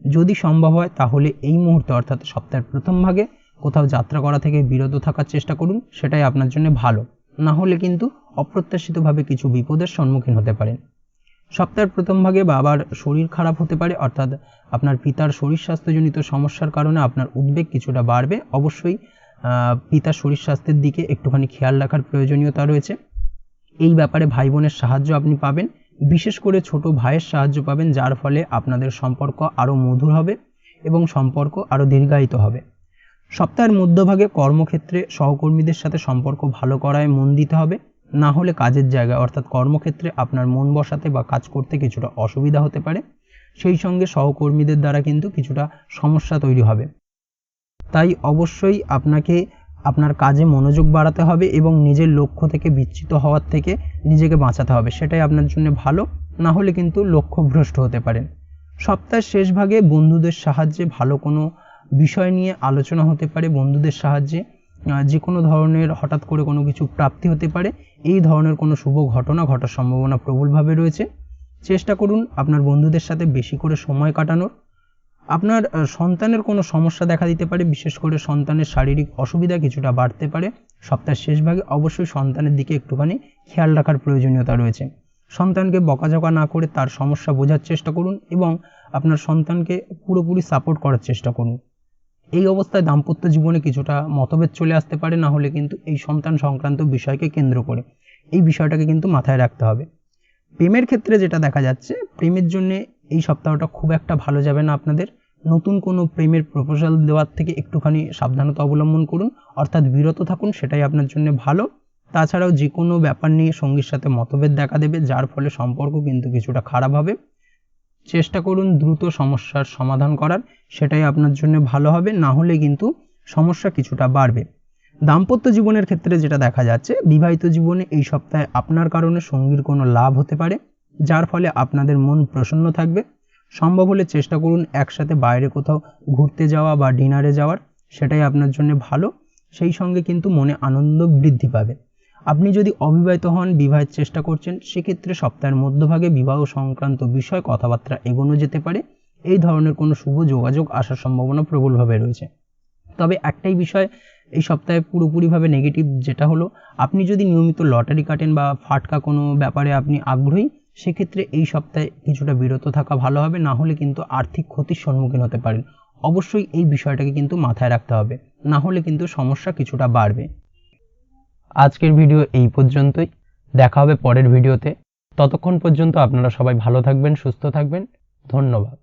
যদি সম্ভব হয় তাহলে এই মুহূর্তে অর্থাৎ সপ্তাহের প্রথম ভাগে কোথাও যাত্রা করা থেকে বিরত থাকার চেষ্টা করুন, সেটাই আপনার জন্য ভালো। না হলে কিন্তু অপ্রত্যাশিতভাবে কিছু বিপদের সম্মুখীন হতে পারেন। সপ্তাহের প্রথম ভাগে বাবার শরীর খারাপ হতে পারে, অর্থাৎ আপনার পিতার শরীর স্বাস্থ্যজনিত সমস্যার কারণে আপনার উদ্বেগ কিছুটা বাড়বে। অবশ্যই পিতার শরীর স্বাস্থ্যের দিকে একটুখানি খেয়াল রাখার প্রয়োজনীয়তা রয়েছে। এই ব্যাপারে ভাই বোনের সাহায্য আপনি পাবেন বিশেষ করে ছোট ভাইয়ের সাহায্য পাবেন, যার ফলে আপনাদের সম্পর্ক আরও মধুর হবে এবং সম্পর্ক আরও দীর্ঘায়িত হবে। সপ্তাহের মধ্যভাগে কর্মক্ষেত্রে সহকর্মীদের সাথে সম্পর্ক ভালো করায় মন দিতে হবে, না হলে কাজের জায়গায় অর্থাৎ কর্মক্ষেত্রে আপনার মন বসাতে বা কাজ করতে কিছুটা অসুবিধা হতে পারে। সেই সঙ্গে সহকর্মীদের দ্বারা কিন্তু কিছুটা সমস্যা তৈরি হবে। তাই অবশ্যই আপনাকে আপনার কাজে মনোযোগ বাড়াতে হবে এবং নিজের লক্ষ্য থেকে বিচ্যুত হওয়ার থেকে নিজেকে বাঁচাতে হবে, সেটাই আপনার জন্য ভালো, না হলে কিন্তু লক্ষ্যভ্রষ্ট হতে পারেন। সপ্তাহের শেষ ভাগে বন্ধুদের সাহায্যে ভালো কোনো বিষয় নিয়ে আলোচনা হতে পারে, বন্ধুদের সাহায্যে যে কোনো ধরনের হঠাৎ করে কোনো কিছু প্রাপ্তি হতে পারে, এই ধরনের কোনো শুভ ঘটনা ঘটার সম্ভাবনা প্রবলভাবে রয়েছে। চেষ্টা করুন আপনার বন্ধুদের সাথে বেশি করে সময় কাটানোর। আপনার সন্তানের কোনো সমস্যা দেখা দিতে পারে, বিশেষ করে সন্তানের শারীরিক অসুবিধা কিছুটা বাড়তে পারে। সপ্তাহের শেষ ভাগে অবশ্যই সন্তানের দিকে একটুখানি খেয়াল রাখার প্রয়োজনীয়তা রয়েছে। সন্তানকে বকাঝকা না করে তার সমস্যা বোঝার চেষ্টা করুন এবং আপনার সন্তানকে পুরোপুরি সাপোর্ট করার চেষ্টা করুন। এই অবস্থায় দাম্পত্য জীবনে কিছুটা মতভেদ চলে আসতে পারে, না হলে কিন্তু এই সন্তান সংক্রান্ত বিষয়কে কেন্দ্র করে এই বিষয়টাকে কিন্তু মাথায় রাখতে হবে। প্রেমের ক্ষেত্রে যেটা দেখা যাচ্ছে, প্রেমের জন্য এই সপ্তাহটা খুব একটা ভালো যাবে না আপনাদের। নতুন কোনো প্রেমের প্রপোজাল দেওয়ার থেকে একটুখানি সাবধানতা অবলম্বন করুন, অর্থাৎ বিরত থাকুন, সেটাই আপনার জন্য ভালো। তাছাড়াও যে কোনো ব্যাপার নিয়ে সঙ্গীর সাথে মতভেদ দেখা দেবে, যার ফলে সম্পর্ক কিন্তু কিছুটা খারাপ হবে। চেষ্টা করুন দ্রুত সমস্যার সমাধান করার, সেটাই আপনার জন্য ভালো হবে, না হলে কিন্তু সমস্যা কিছুটা বাড়বে। দাম্পত্য জীবনের ক্ষেত্রে যেটা দেখা যাচ্ছে, বিবাহিত জীবনে এই সপ্তাহে আপনার কারণে সঙ্গীর কোনো লাভ হতে পারে, যার ফলে আপনাদের মন প্রসন্ন থাকবে। সম্ভব হলে চেষ্টা করুন একসাথে বাইরে কোথাও ঘুরতে যাওয়া বা ডিনারে যাওয়ার, সেটাই আপনার জন্য ভালো। সেই সঙ্গে কিন্তু মনে আনন্দ বৃদ্ধি পাবে। আপনি যদি অবিবাহিত হন, বিবাহের চেষ্টা করছেন, সেক্ষেত্রে সপ্তাহের মধ্যভাগে বিবাহ সংক্রান্ত বিষয় কথাবার্তা এগোনো যেতে পারে। এই ধরনের কোনো শুভ যোগাযোগ আসার সম্ভাবনা প্রবলভাবে রয়েছে। তবে একটাই বিষয় এই সপ্তাহে পুরোপুরিভাবে নেগেটিভ, যেটা হলো আপনি যদি নিয়মিত লটারি কাটেন বা ফাটকা কোনো ব্যাপারে আপনি আগ্রহী, সেক্ষেত্রে এই সপ্তাহে কিছুটা বিরত থাকা ভালো হবে, না হলে কিন্তু আর্থিক ক্ষতির সম্মুখীন হতে পারেন। অবশ্যই এই বিষয়টাকে কিন্তু মাথায় রাখতে হবে, না হলে কিন্তু সমস্যা কিছুটা বাড়বে। আজকের ভিডিও এই পর্যন্তই, দেখা হবে পরের ভিডিওতে। ততক্ষণ পর্যন্ত আপনারা সবাই ভালো থাকবেন, সুস্থ থাকবেন। ধন্যবাদ।